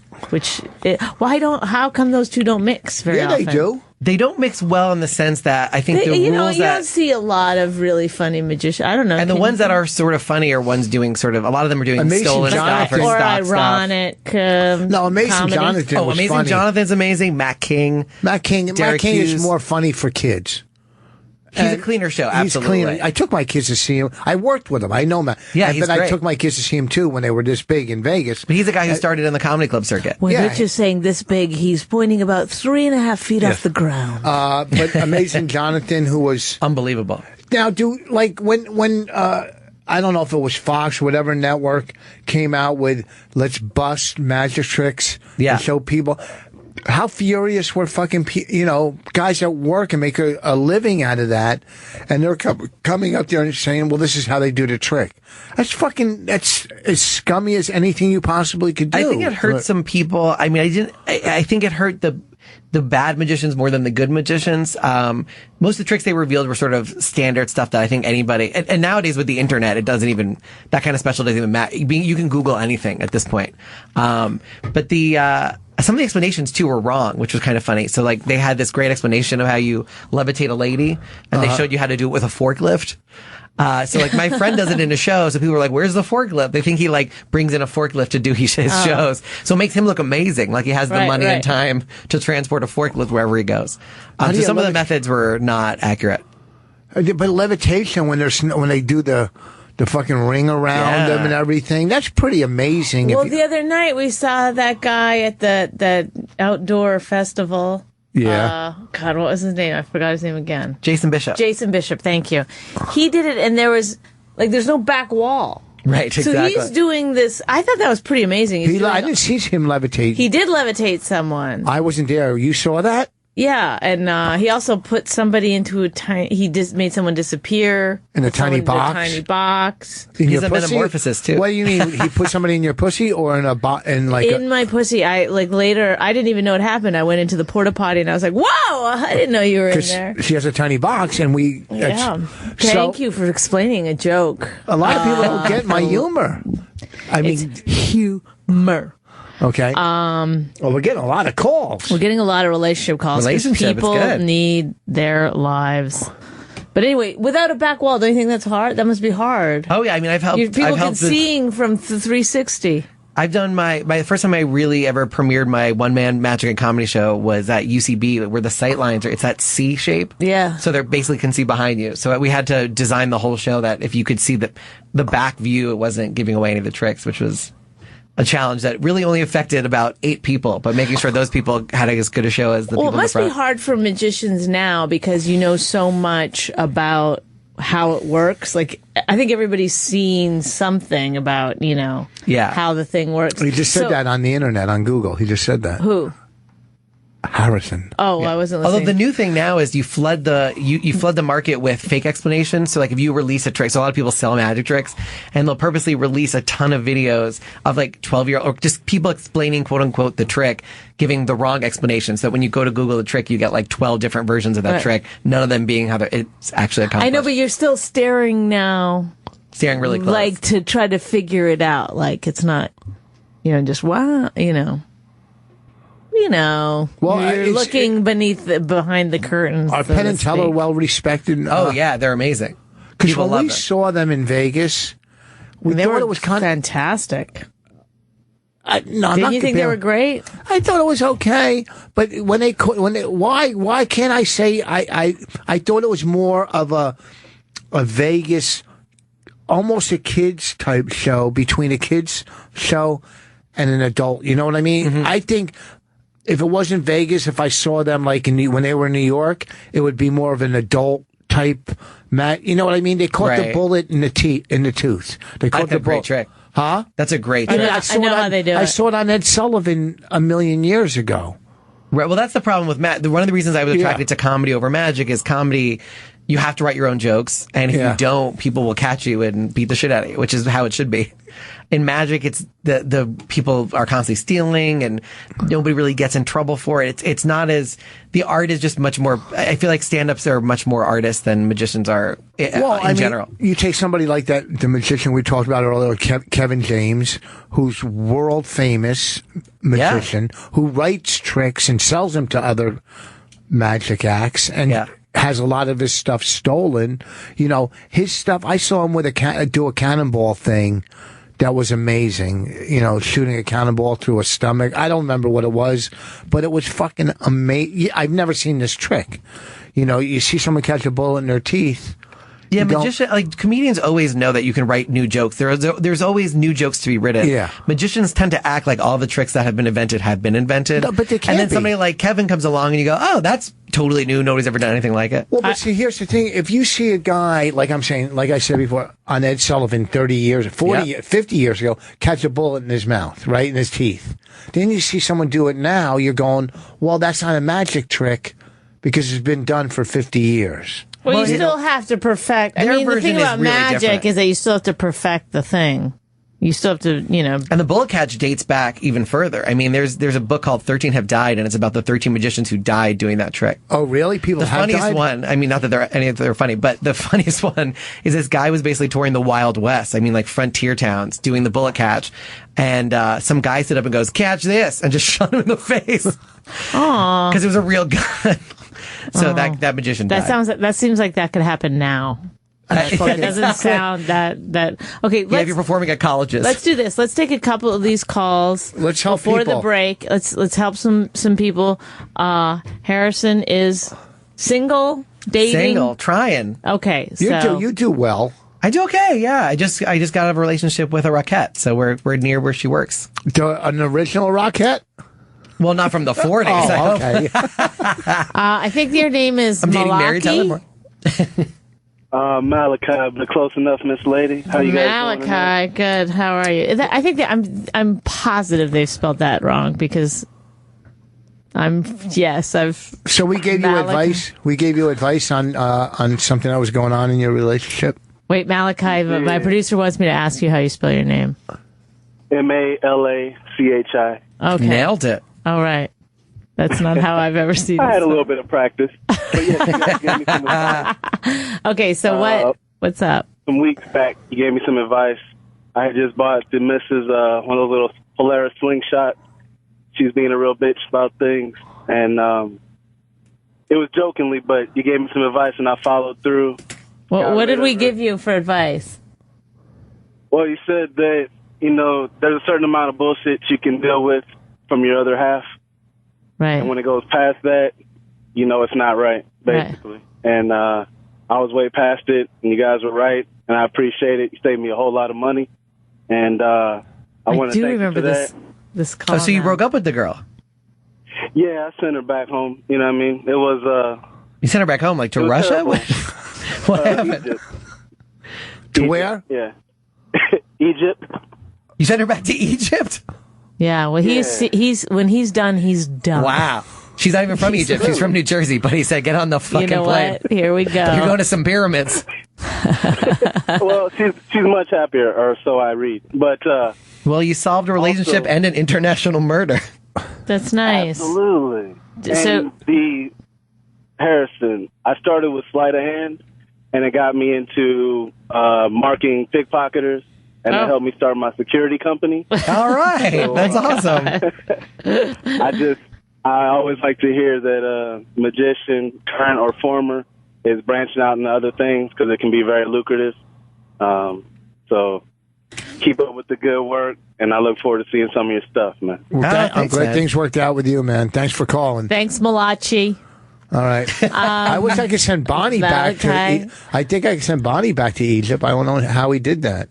How come those two don't mix very often? They do. They don't mix well in the sense that I think the you rules don't that... see a lot of really funny magicians. I don't know. And the ones that are sort of funny are ones doing sort of... A lot of them are doing Amazing stolen stuff or Jonathan. or stock stuff. ironic. No, Amazing comedy. Jonathan Oh, was Amazing funny. Jonathan's amazing. Matt King. Matt King Derek is Hughes. more funny for kids. He's a cleaner show, absolutely. He's cleaner. I took my kids to see him. I worked with him. I know Matt. Yeah, he's but I great. took my kids to see him too when they were this big in Vegas. But he's a guy who started in the comedy club circuit. When Yeah. Rich is saying this big, he's pointing about 3.5 feet off the ground. But Amazing Jonathan, who was Unbelievable. now when I don't know if it was Fox or whatever network came out with let's bust magic tricks Yeah. and show people. How furious were fucking guys at work and make a living out of that, and they're coming up there and saying, "Well, this is how they do the trick." That's as scummy as anything you possibly could do. I think it hurt some people. I mean, I think it hurt the bad magicians more than the good magicians. Most of the tricks they revealed were sort of standard stuff that I think anybody, and nowadays with the internet, it doesn't even, that kind of special doesn't even matter. You can Google anything at this point. But some of the explanations too were wrong, which was kind of funny. So like they had this great explanation of how you levitate a lady, and they showed you how to do it with a forklift. So like my friend does it in a show, so people were like, "Where's the forklift?" They think he like brings in a forklift to do his shows, so it makes him look amazing, like he has the Right, money right. and time to transport a forklift wherever he goes. So do you some of the levit- methods were not accurate. But levitation, when they do the fucking ring around Yeah. them and everything, that's pretty amazing. Well, the other night we saw that guy at that outdoor festival. Yeah. God, what was his name? I forgot his name again. Jason Bishop. Jason Bishop, thank you. He did it, and there's no back wall. Right, So exactly. he's doing this. I thought that was pretty amazing. I didn't see him levitate. He did levitate someone. I wasn't there. You saw that? Yeah, and he also put somebody into a tiny. He made someone disappear In a tiny someone box? In a tiny box. In He's your a pussy? metamorphosis, too. What do you mean? He put somebody in your pussy or in In my pussy, I later. I didn't even know it happened. I went into the porta potty and I was like, "Whoa! I didn't know you were in there." she has a tiny box, and we. Yeah. Thank you for explaining a joke. A lot of people don't get my humor. I mean, Humor. okay. Well, we're getting a lot of calls. We're getting a lot of relationship calls. 'Cause Relationship is people good. need their lives. But anyway, without a back wall, don't you think that's hard? That must be hard. Oh yeah, I mean I've helped. People I've can helped with- seeing from 360. I've done my first time I really ever premiered my one-man magic and comedy show was at UCB, where the sight lines it's that C shape. Yeah. So they basically can see behind you. So we had to design the whole show that if you could see the back view, it wasn't giving away any of the tricks, which was a challenge that really only affected about 8 people, but making sure those people had as good a show as the people in the front. Well, it must be hard for magicians now because you know so much about how it works. Like, I think everybody's seen something about, how the thing works. He just said that on the internet, on Google. He just said that. Who? Harrison. Oh, I wasn't listening. Although the new thing now is you flood the market with fake explanations. So like if you release a trick, so a lot of people sell magic tricks and they'll purposely release a ton of videos of like 12-year-old or just people explaining quote unquote the trick, giving the wrong explanation. So that when you go to Google the trick, you get like 12 different versions of that trick, none of them being how it's actually accomplished. I know, but you're still staring now. Staring really close. Like to try to figure it out. Like it's not, just wow, Well, you're looking behind the curtains. Are Penn and Teller well respected? Oh yeah, they're amazing. Because when we saw them in Vegas, we thought it was kind of fantastic. Didn't you think they were great? I thought it was okay, but why can't I say I thought it was more of a Vegas, almost a kids type show between a kids show and an adult. You know what I mean? Mm-hmm. I think. If it wasn't Vegas, if I saw them like when they were in New York, it would be more of an adult type. You know what I mean? They caught the bullet in the tooth. They caught the great trick. Huh? That's a great trick. I know how they do it. I saw it on Ed Sullivan a million years ago. Right. Well, that's the problem with one of the reasons I was attracted to comedy over magic is comedy. You have to write your own jokes, and if you don't, people will catch you and beat the shit out of you, which is how it should be. In magic, it's the people are constantly stealing, and nobody really gets in trouble for it. It's not as the art is just much more. I feel like stand-ups are much more artists than magicians are in general. You take somebody like that, the magician we talked about earlier, Kevin James, who's world famous magician, who writes tricks and sells them to other magic acts, and has a lot of his stuff stolen. His stuff. I saw him with do a cannonball thing. That was amazing. Shooting a cannonball through a stomach. I don't remember what it was, but it was fucking amazing. I've never seen this trick. You see someone catch a bullet in their teeth. Yeah, comedians always know that you can write new jokes. There's always new jokes to be written. Yeah. Magicians tend to act like all the tricks that have been invented have been invented. No, but they can't. And then somebody like Kevin comes along and you go, oh, that's totally new. Nobody's ever done anything like it. Well, but see, here's the thing. If you see a guy, like I said before, on Ed Sullivan 30 years, 50 years ago, catch a bullet in his mouth, right, in his teeth. Then you see someone do it now, you're going, well, that's not a magic trick because it's been done for 50 years. Well, you still have to perfect. The thing about magic is that you still have to perfect the thing. You still have to, And the bullet catch dates back even further. I mean, there's a book called 13 Have Died, and it's about the 13 magicians who died doing that trick. Oh, really? People have died? The funniest one, I mean, not that they're funny, but the funniest one is this guy was basically touring the Wild West. I mean, like frontier towns, doing the bullet catch. And some guy stood up and goes, catch this, and just shot him in the face. Aww. Because it was a real gun. So that magician died. That seems like that could happen now. That doesn't sound that okay. If you're performing at colleges, let's do this. Let's take a couple of these calls. Let's help before people. The break. Let's help some people. Harrison is single, dating, trying. Okay, you do well. I do okay. Yeah, I just got out of a relationship with a Rockette, so we're near where she works. An original Rockette. Well, not from the 40s. Oh, okay. I think your name is I'm dating Mary Tyler Moore. Malachi, but close enough, Miss Lady. How you guys doing? Malachi, good. How are you? I think that I'm positive they've spelled that wrong because So we gave you advice. We gave you advice on something that was going on in your relationship. Wait, Malachi, my producer wants me to ask you how you spell your name. Malachi. Okay, nailed it. All right. That's not how I've ever seen it. I had a little bit of practice. But yes, you guys gave me some advice. Okay, so what's up? Some weeks back, you gave me some advice. I had just bought the missus one of those little Polaris slingshots. She's being a real bitch about things. And it was jokingly, but you gave me some advice, and I followed through. Well, what did we give you for advice? Well, you said that there's a certain amount of bullshit you can deal with from your other half. Right. And when it goes past that, it's not right, basically. Right. And I was way past it, and you guys were right, and I appreciate it. You saved me a whole lot of money, and I want to do thank remember you for that. this call. Oh, so you now. broke up with the girl? Yeah, I sent her back home. You know what I mean? It was... You sent her back home, like to Russia? terrible. What happened? Egypt. To where? Yeah. Egypt. You sent her back to Egypt? Yeah. Well, when he's done, he's done. Wow. She's not even from Egypt. She's from New Jersey, but he said, get on the fucking You know plane. what? Here we go. You're going to some pyramids. Well, she's much happier, or so I read. But Well, you solved a relationship Also- and an international murder. That's nice. absolutely. So- And the Harrison, I started with sleight of hand, and it got me into marking pickpocketers, and it helped me start my security company. All right. That's awesome. I always like to hear that a magician, current or former, is branching out into other things because it can be very lucrative. So keep up with the good work, and I look forward to seeing some of your stuff, man. Well, I'm thanks, glad man. things worked out with you, man. Thanks for calling. Thanks, Malachi. All right. I wish I could send Bonnie is that back okay? to. I think I could send Bonnie back to Egypt. I don't know how he did that.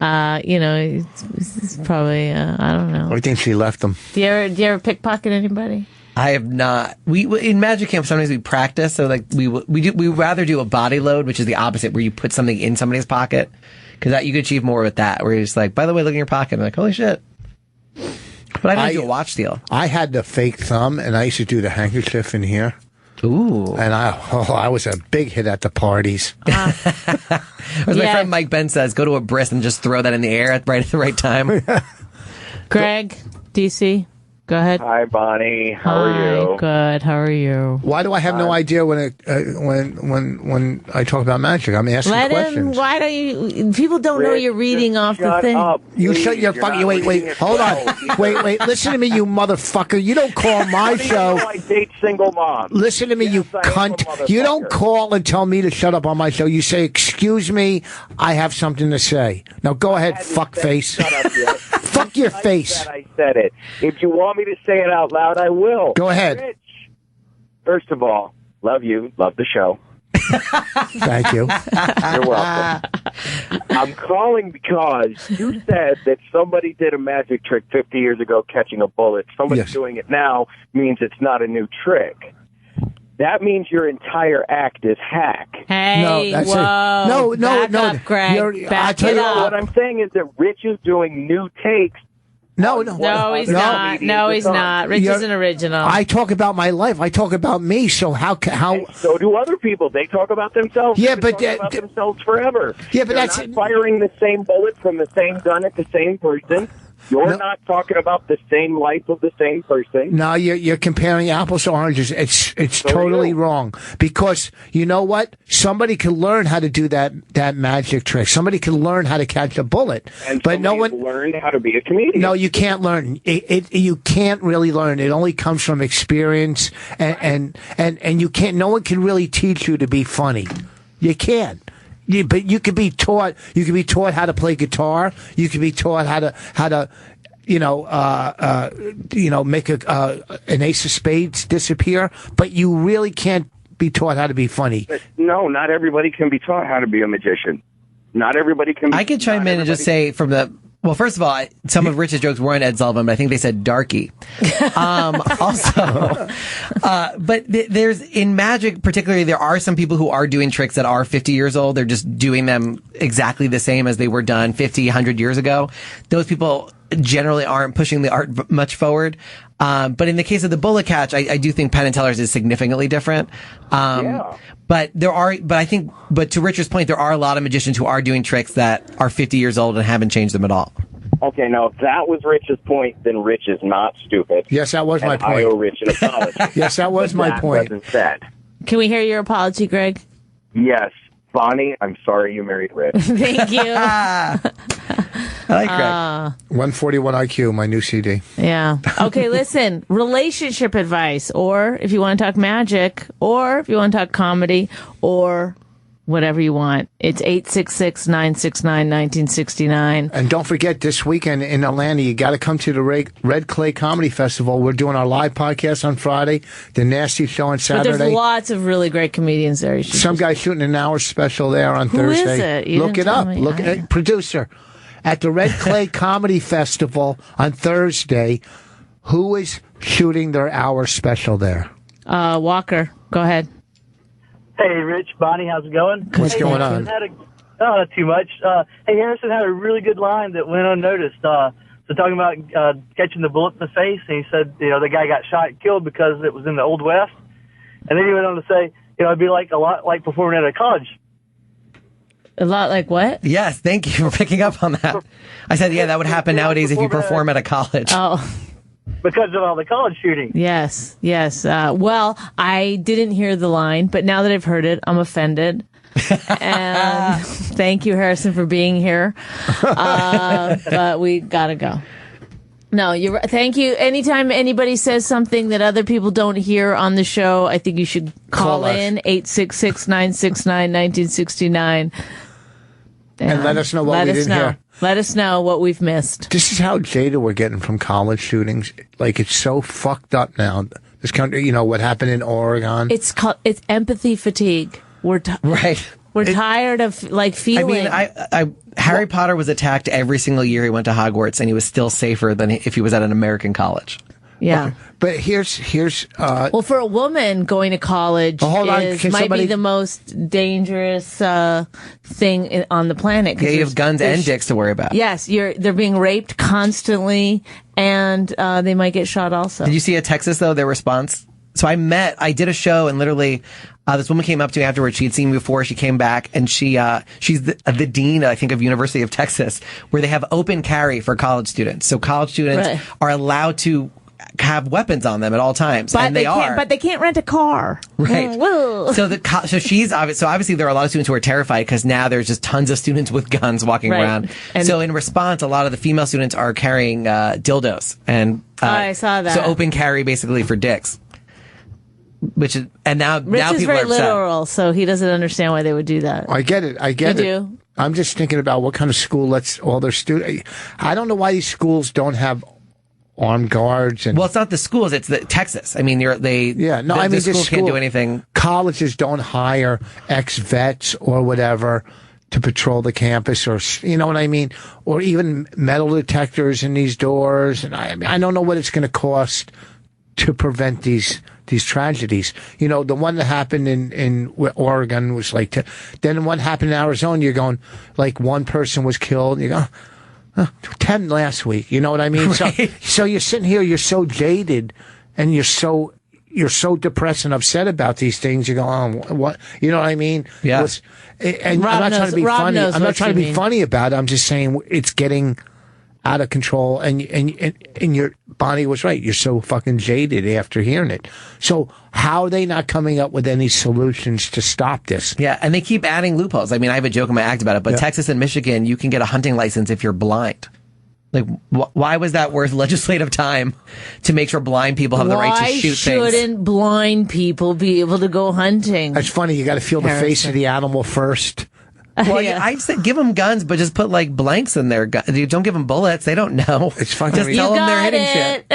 It's probably I don't know. I think she left him. Do you ever pickpocket anybody? I have not. We in Magic Camp sometimes we practice. So like we rather do a body load, which is the opposite, where you put something in somebody's pocket, because you could achieve more with that. Where you're just like, by the way, look in your pocket. I'm like, holy shit. But I didn't do a watch steal. I had the fake thumb, and I used to do the handkerchief in here. Ooh. And I was a big hit at the parties. As my friend Mike Ben says, go to a bris and just throw that in the air right at the right time. Greg, DC, go ahead. Hi, Bonnie. How are you? Good. How are you? Why do I have no idea when I talk about magic? I'm asking Let him. questions. Why don't you? People don't know Rich, you're reading just off the shut thing. up, You please. shut your You're fucking. not Wait, reading it. hold on. Wait. Listen to me, you motherfucker. You don't call my How do you show. know I date single moms. Listen to me, you Yes, I am a cunt. You don't motherfucker. call and tell me to shut up on my show. You say, excuse me, I have something to say. Now go ahead, Hadn't fuckface. said shut up yet. Fuck your face. Said I said it. If you want me to say it out loud, I will. Go ahead. Rich, first of all, love you. Love the show. Thank you. You're welcome. I'm calling because you said that somebody did a magic trick 50 years ago catching a bullet. Somebody Yes. doing it now means it's not a new trick. That means your entire act is hack. Hey, No, that's it. whoa. No, Back up, Greg. I'll Back tell it you up. What I'm saying is that Rich is doing new takes. No. No, he's No. not. No, he's not. Rich is an original. I talk about my life. I talk about me. So how? And so do other people. They talk about themselves. Yeah, They but, talk about themselves forever. Yeah, but They're that's- not firing the same bullet from the same gun at the same person. You're No. not talking about the same life of the same person. No, you're comparing apples to oranges. It's totally you. wrong, because you know what? Somebody can learn how to do that magic trick. Somebody can learn how to catch a bullet, And but no somebody one. learned how to be a comedian. No, you can't learn. You can't really learn. It only comes from experience, and you can't. No one can really teach you to be funny. You can't. But you could be taught. You could be taught how to play guitar. You could be taught how to make an ace of spades disappear. But you really can't be taught how to be funny. But no, not everybody can be taught how to be a magician. Not everybody can. I could chime in and just say well, first of all, some of Rich's jokes weren't Ed Sullivan, but I think they said darky. But there's, in magic particularly, there are some people who are doing tricks that are 50 years old. They're just doing them exactly the same as they were done 50, 100 years ago. Those people generally aren't pushing the art much forward. But in the case of the bullet catch, I do think Penn and Teller's is significantly different. But to Richard's point, there are a lot of magicians who are doing tricks that are 50 years old and haven't changed them at all. Okay, now if that was Rich's point, then Rich is not stupid. Yes, that was my And I owe point. Rich an apology. Yes, that was But my that point. wasn't said. Can we hear your apology, Greg? Yes, Bonnie, I'm sorry you married Rich. Thank you. I like Greg. 141 IQ, my new CD. Yeah. Okay, listen. Relationship advice, or if you want to talk magic, or if you want to talk comedy, or whatever you want. It's 866-969-1969. And don't forget, this weekend in Atlanta, you got to come to the Red Clay Comedy Festival. We're doing our live podcast on Friday, the Nasty Show on But Saturday. there's lots of really great comedians there. You should Some guy shooting an hour special there on Who Thursday. is it? You Look didn't it tell up. me. Look at producer at the Red Clay Comedy Festival on Thursday. Who is shooting their hour special there? Walker, go ahead. Hey, Rich, Bonnie, how's it going? What's going on? Not too much. Hey, Harrison had a really good line that went unnoticed. So talking about catching the bullet in the face, and he said, the guy got shot and killed because it was in the Old West. And then he went on to say, it'd be like a lot like performing at a college. A lot like what? Yes, thank you for picking up on that. I said, yeah, that would happen nowadays if you perform at a college. Oh. Because of all the college shooting. Yes. Well, I didn't hear the line, but now that I've heard it, I'm offended. And thank you, Harrison, for being here. But we gotta go. No, you're right. Thank you. Anytime anybody says something that other people don't hear on the show, I think you should call in 866-969-1969. And let us know what we didn't hear. Let us know what we've missed. This is how jaded we're getting from college shootings. Like, it's so fucked up now. This country, what happened in Oregon. It's empathy fatigue. We're tired of feeling. Harry Potter was attacked every single year he went to Hogwarts, and he was still safer than if he was at an American college. Yeah. Okay. But here's well, for a woman going to college might be the most dangerous thing on the planet. Yeah, you have guns and dicks to worry about. Yes, they're being raped constantly, and they might get shot also. Did you see at Texas though their response? So I did a show, and literally this woman came up to me afterwards. She'd seen me before. She came back, and she's the dean, I think, of University of Texas, where they have open carry for college students. So college students are allowed to have weapons on them at all times, but and they are. But they can't rent a car, right? So she's obviously there are a lot of students who are terrified because now there's just tons of students with guns walking around. And so in response, a lot of the female students are carrying dildos, and I saw that. So open carry basically for dicks. Now Rich now is people very are upset. literal, so he doesn't understand why they would do that. I get it. You do? I'm just thinking about what kind of school lets all their students. I don't know why these schools don't have armed guards. Well, it's not the schools; it's the Texas. I mean, the school can't do anything. Colleges don't hire ex-vets or whatever to patrol the campus, or you know what I mean, or even metal detectors in these doors. And I don't know what it's going to cost to prevent these tragedies. The one that happened in Oregon was then one happened in Arizona. You're going one person was killed. You go. 10 last week. You know what I mean? Right. So you're sitting here, you're so jaded, and you're so depressed and upset about these things. You go, what? You know what I mean? Yeah. And I'm not trying to be funny. I'm not trying to be funny about it. I'm just saying it's getting out of control. And your Bonnie was right. You're so fucking jaded after hearing it. So how are they not coming up with any solutions to stop this? Yeah, and they keep adding loopholes. I mean, I have a joke in my act about it, but Texas and Michigan, you can get a hunting license if you're blind. Why was that worth legislative time to make sure blind people have the right to shoot things? Why shouldn't blind people be able to go hunting? That's funny. You got to feel the face of the animal first. Well, I said give them guns, but just put blanks in their guns. Don't give them bullets. They don't know. It's fucking. Just tell them they're hitting shit.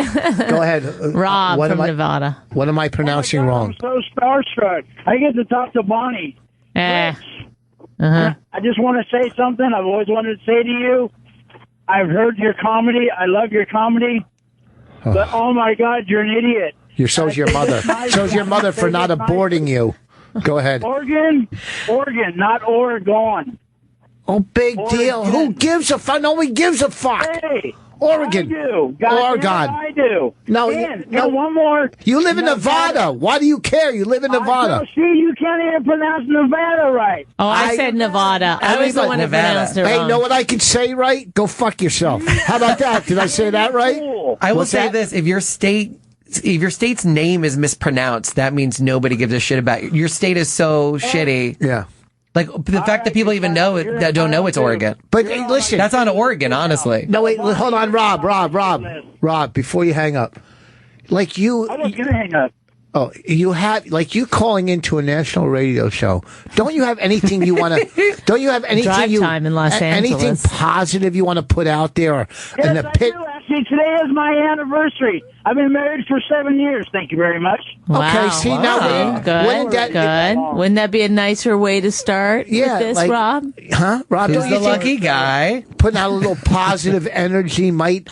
Go ahead, Rob from Nevada. What am I pronouncing wrong? I'm so starstruck. I get to talk to Bonnie. Uh-huh. I just want to say something I've always wanted to say to you. I've heard your comedy. I love your comedy. But oh my God, you're an idiot. So's your mother. So's your mother for not aborting you. Go ahead. Oregon, not Oregon. Oh, big deal. Who gives a fuck? Nobody gives a fuck. Hey, Oregon. I do. Oregon. I do. No, and one more. You live in Nevada. Why do you care? You live in Nevada. See, you can't even pronounce Nevada right. Oh, I said Nevada. I was the one who pronounced it wrong. Hey, know what I can say right? Go fuck yourself. How about that? Did I say that right? I will say this. If your state's name is mispronounced, that means nobody gives a shit about you. Your state is so shitty. Yeah. The fact that people even know it, that don't know it's Oregon. But hey, listen. That's on Oregon, honestly. No, wait, hold on, Rob, before you hang up. I was going to hang up. Oh, you have, like, you calling into a national radio show. Don't you have anything you want to, don't you have anything Drive time in Los anything Angeles. positive you want to put out there? Or in Yes, the I pit? do. Actually, today is my anniversary. I've been married for 7 years. Thank you very much. Okay, see, now, wouldn't that, Good. Wouldn't that be a nicer way to start with this, like, Rob? Huh? Rob, Who's don't you the think lucky guy? putting out a little positive energy might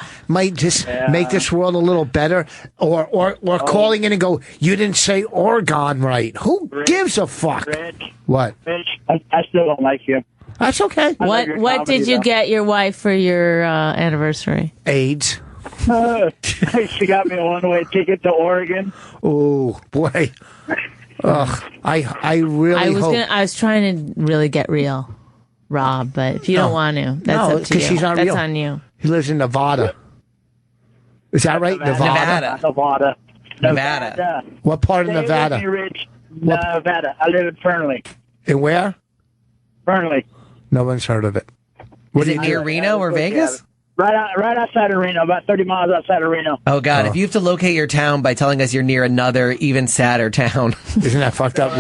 just make this world a little better? Or calling in and go, you didn't say Oregon right. Who gives a fuck? Rich, What? Rich, I still don't like you. That's okay. What your What comedy, did you though. get your wife for your anniversary? AIDS. She got me a one-way ticket to Oregon. Oh, boy. Ugh, I really hope. I was trying to really get real, Rob, but if you don't want to, that's No, up to 'cause you. she's not That's real. on you. He lives in Nevada. Is that right? Nevada. Nevada. What part of Stay with Nevada? me, Rich. Nevada. I live in Fernley. And where? Fernley. No one's heard of it. Is it near Reno or Vegas? Right outside of Reno, about 30 miles outside of Reno. Oh, God. If you have to locate your town by telling us you're near another even sadder town. Isn't that fucked up?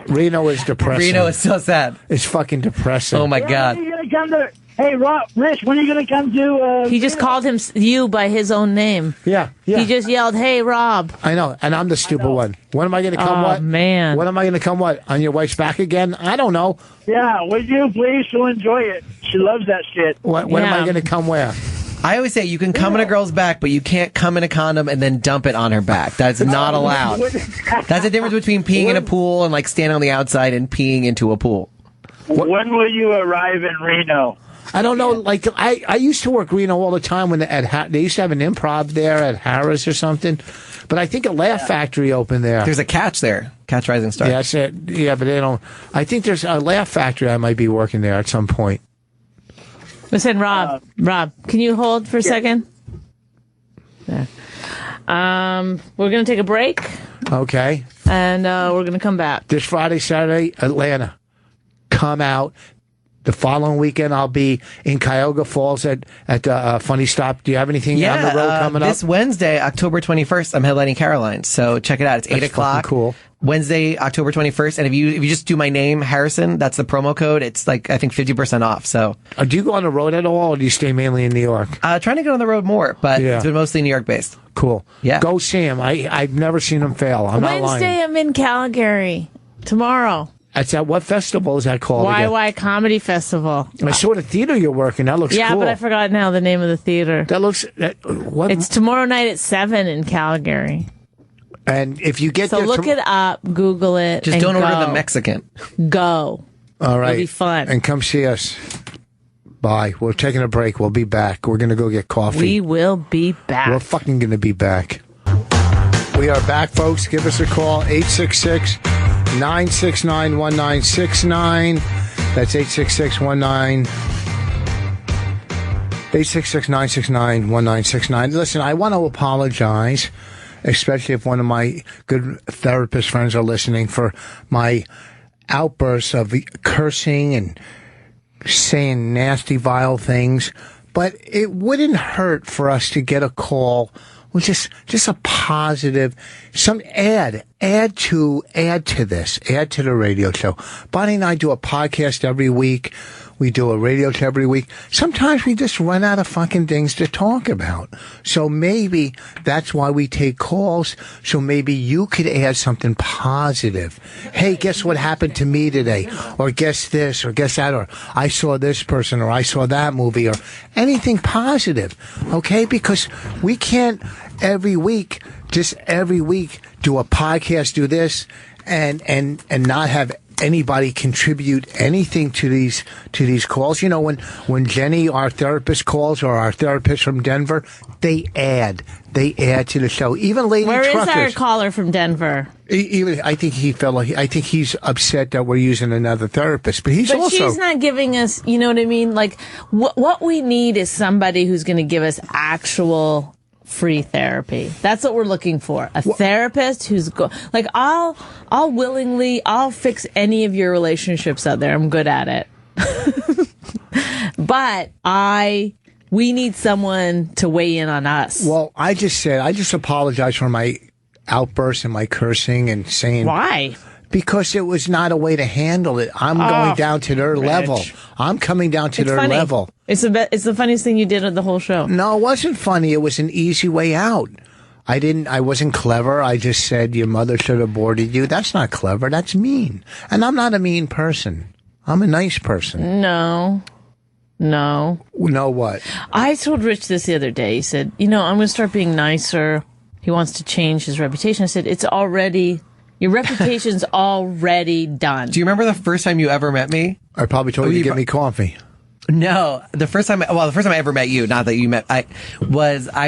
Reno is depressing. Reno is so sad. It's fucking depressing. Oh, my God. When are you going to come to... Hey, Rich, when are you going to come to... He just called him you by his own name. Yeah. He just yelled, "Hey, Rob!" I know, and I'm the stupid one. When am I going to come? Oh, What man. When am I going to come? What, on your wife's back again? I don't know. Yeah, would you please? She'll enjoy it. She loves that shit. When am I going to come? Where? I always say you can come in a girl's back, but you can't come in a condom and then dump it on her back. That's not allowed. That's the difference between peeing in a pool and like standing on the outside and peeing into a pool. When will you arrive in Reno? I don't know. Like I used to work Reno all the time when they used to have an improv there at Harris or something. But I think a Laugh Factory opened there. There's a Catch there. Catch Rising Star. Yeah, that's it. Yeah, but they don't. I think there's a Laugh Factory. I might be working there at some point. Listen, Rob, can you hold for a second? There. We're going to take a break, Okay. and we're going to come back. This Friday, Saturday, Atlanta. Come out. The following weekend, I'll be in Cuyahoga Falls at the Funny Stop. Do you have anything on the road coming up? This Wednesday, October 21st, I'm headlining Caroline. So check it out. It's 8 o'clock. Cool. Wednesday, October 21st. And if you just do my name, Harrison, that's the promo code. It's like, I think 50% off. So, Do you go on the road at all, or do you stay mainly in New York? trying to get on the road more, but Yeah. it's been mostly New York based. Cool. Yeah. Go see him. I've never seen him fail. I'm not Wednesday, lying. I'm in Calgary. Tomorrow, That's at what festival is that called again? YY Comedy Festival. I saw the theater you're working. That looks Yeah, cool. but I forgot now the name of the theater. That looks. What? It's tomorrow night at 7 in Calgary. And if you get So there, look it up, Google it. Just and don't order go. the Mexican. Go. All right. It'll be fun. And come see us. Bye. We're taking a break. We'll be back. We're gonna go get coffee. We will be back. We're fucking gonna be back. We are back, folks. Give us a call. 866-969-1969. That's 866-969-1969. Listen, I want to apologize, especially if one of my good therapist friends are listening, for my outbursts of cursing and saying nasty, vile things. But it wouldn't hurt for us to get a call with just a positive, some add to this, add to the radio show. Bonnie and I do a podcast every week. We do a radio show every week. Sometimes we just run out of fucking things to talk about. So maybe that's why we take calls. So maybe you could add something positive. Hey, guess what happened to me today? Or guess this, or guess that, or I saw this person, or I saw that movie, or anything positive. Okay? Because we can't every week do a podcast, do this, and not have anybody contribute anything to these calls. You know, when Jenny, our therapist, calls, or our therapist from Denver, they add to the show. Even Lady Where Truckers. is our caller from Denver? Even I think he's upset that we're using another therapist, but But she's not giving us, you know what I mean? Like, what we need is somebody who's going to give us actual free therapy. That's what we're looking for. A therapist who's like, I'll fix any of your relationships out there. I'm good at it. But we need someone to weigh in on us. Well, I just apologize for my outbursts and my cursing and saying Why? because it was not a way to handle it. I'm going down to their level. I'm coming down to their funny. level. It's the funniest thing you did of the whole show. No, it wasn't funny. It was an easy way out. I wasn't clever. I just said your mother should have aborted you. That's not clever. That's mean. And I'm not a mean person. I'm a nice person. No. No what? I told Rich this the other day. He said, I'm going to start being nicer. He wants to change his reputation. I said, your reputation's already done. Do you remember the first time you ever met me? I probably told you to get me coffee. No, the first time I ever met you, not that you met, I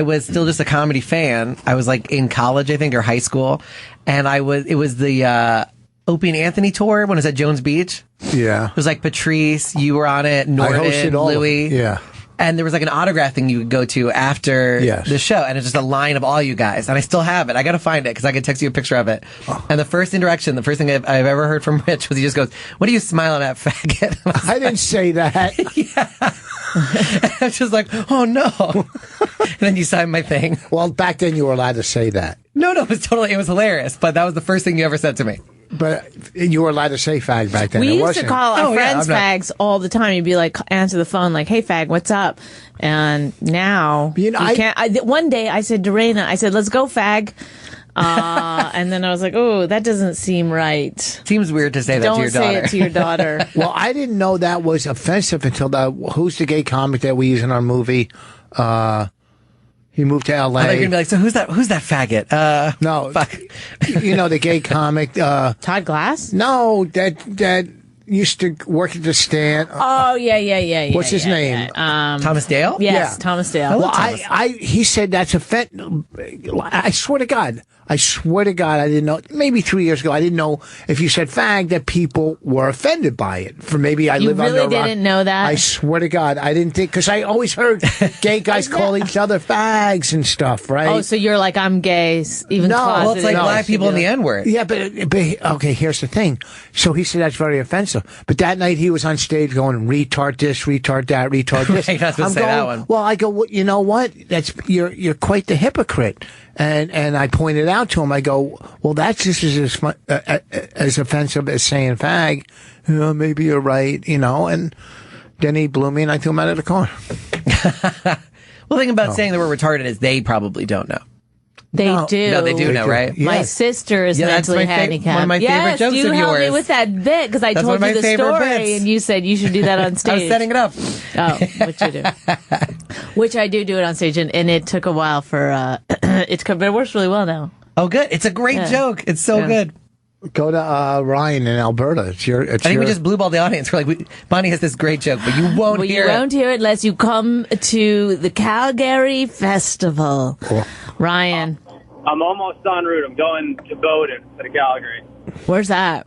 was still just a comedy fan. I was like in college, I think, or high school. And it was the, Opie and Anthony tour when it was at Jones Beach. Yeah. It was like Patrice, you were on it, Norton, Louie. Yeah. And there was like an autograph thing you could go to after the show, and it's just a line of all you guys. And I still have it. I got to find it because I could text you a picture of it. Oh. And the first thing I've ever heard from Rich was he just goes, "What are you smiling at, faggot?" I didn't say that. Yeah. I was just like, "Oh no!" And then you signed my thing. Well, back then you were allowed to say that. No, it was hilarious. But that was the first thing you ever said to me. But you were allowed to say fag back then. We used to call our friends fags all the time. You'd be like, answer the phone, like, "Hey, fag, what's up?" And now you can't. One day I said to Raina, I said, "Let's go, fag." And then I was like, "Oh, that doesn't seem right." Seems weird to say that to your daughter. Don't say it to your daughter. Well, I didn't know that was offensive until who's the gay comic that we use in our movie? He moved to L.A. They're gonna be like, "So who's that faggot?" No, fuck. The gay comic. Todd Glass? No, that used to work at the stand. Oh yeah. What's his name? Thomas Dale? Yes, yeah. Thomas Dale. Well, he said that's offensive. I swear to God, I didn't know. Maybe 3 years ago, I didn't know if you said fag that people were offended by it. For maybe I live under a rock. You really didn't know that? I swear to God, I didn't think, because I always heard gay guys call each other fags and stuff, right? Oh, so you're like, I'm gay, even no, closeted. Well, it's like black people in the N-word. Yeah, but okay, here's the thing. So he said that's very offensive. But that night he was on stage going, retard this, retard that, retard this. Right, not supposed to say that one. Well, I go, well, you know what? You're quite the hypocrite. And I pointed out to him, I go, well, that's just as offensive as saying fag. Maybe you're right, and then he blew me and I threw him out of the car. Well, the thing about saying that we're retarded is they probably don't know. They do. No, they do know, right? Yes. My sister is mentally handicapped. One of my favorite jokes of yours. You helped me with that bit because I told you the story and you said you should do that on stage. I was setting it up. Oh, which you do. Which I do it on stage, and it took a while for but it works really well now. Oh, good. It's a great joke. It's so good. Go to Ryan in Alberta. I think we just blueballed the audience. We're like, Bonnie has this great joke, but you won't hear it. You won't hear it unless you come to the Calgary Festival. Cool. Ryan. I'm almost en route. I'm going to Bowden instead of Calgary. Where's that?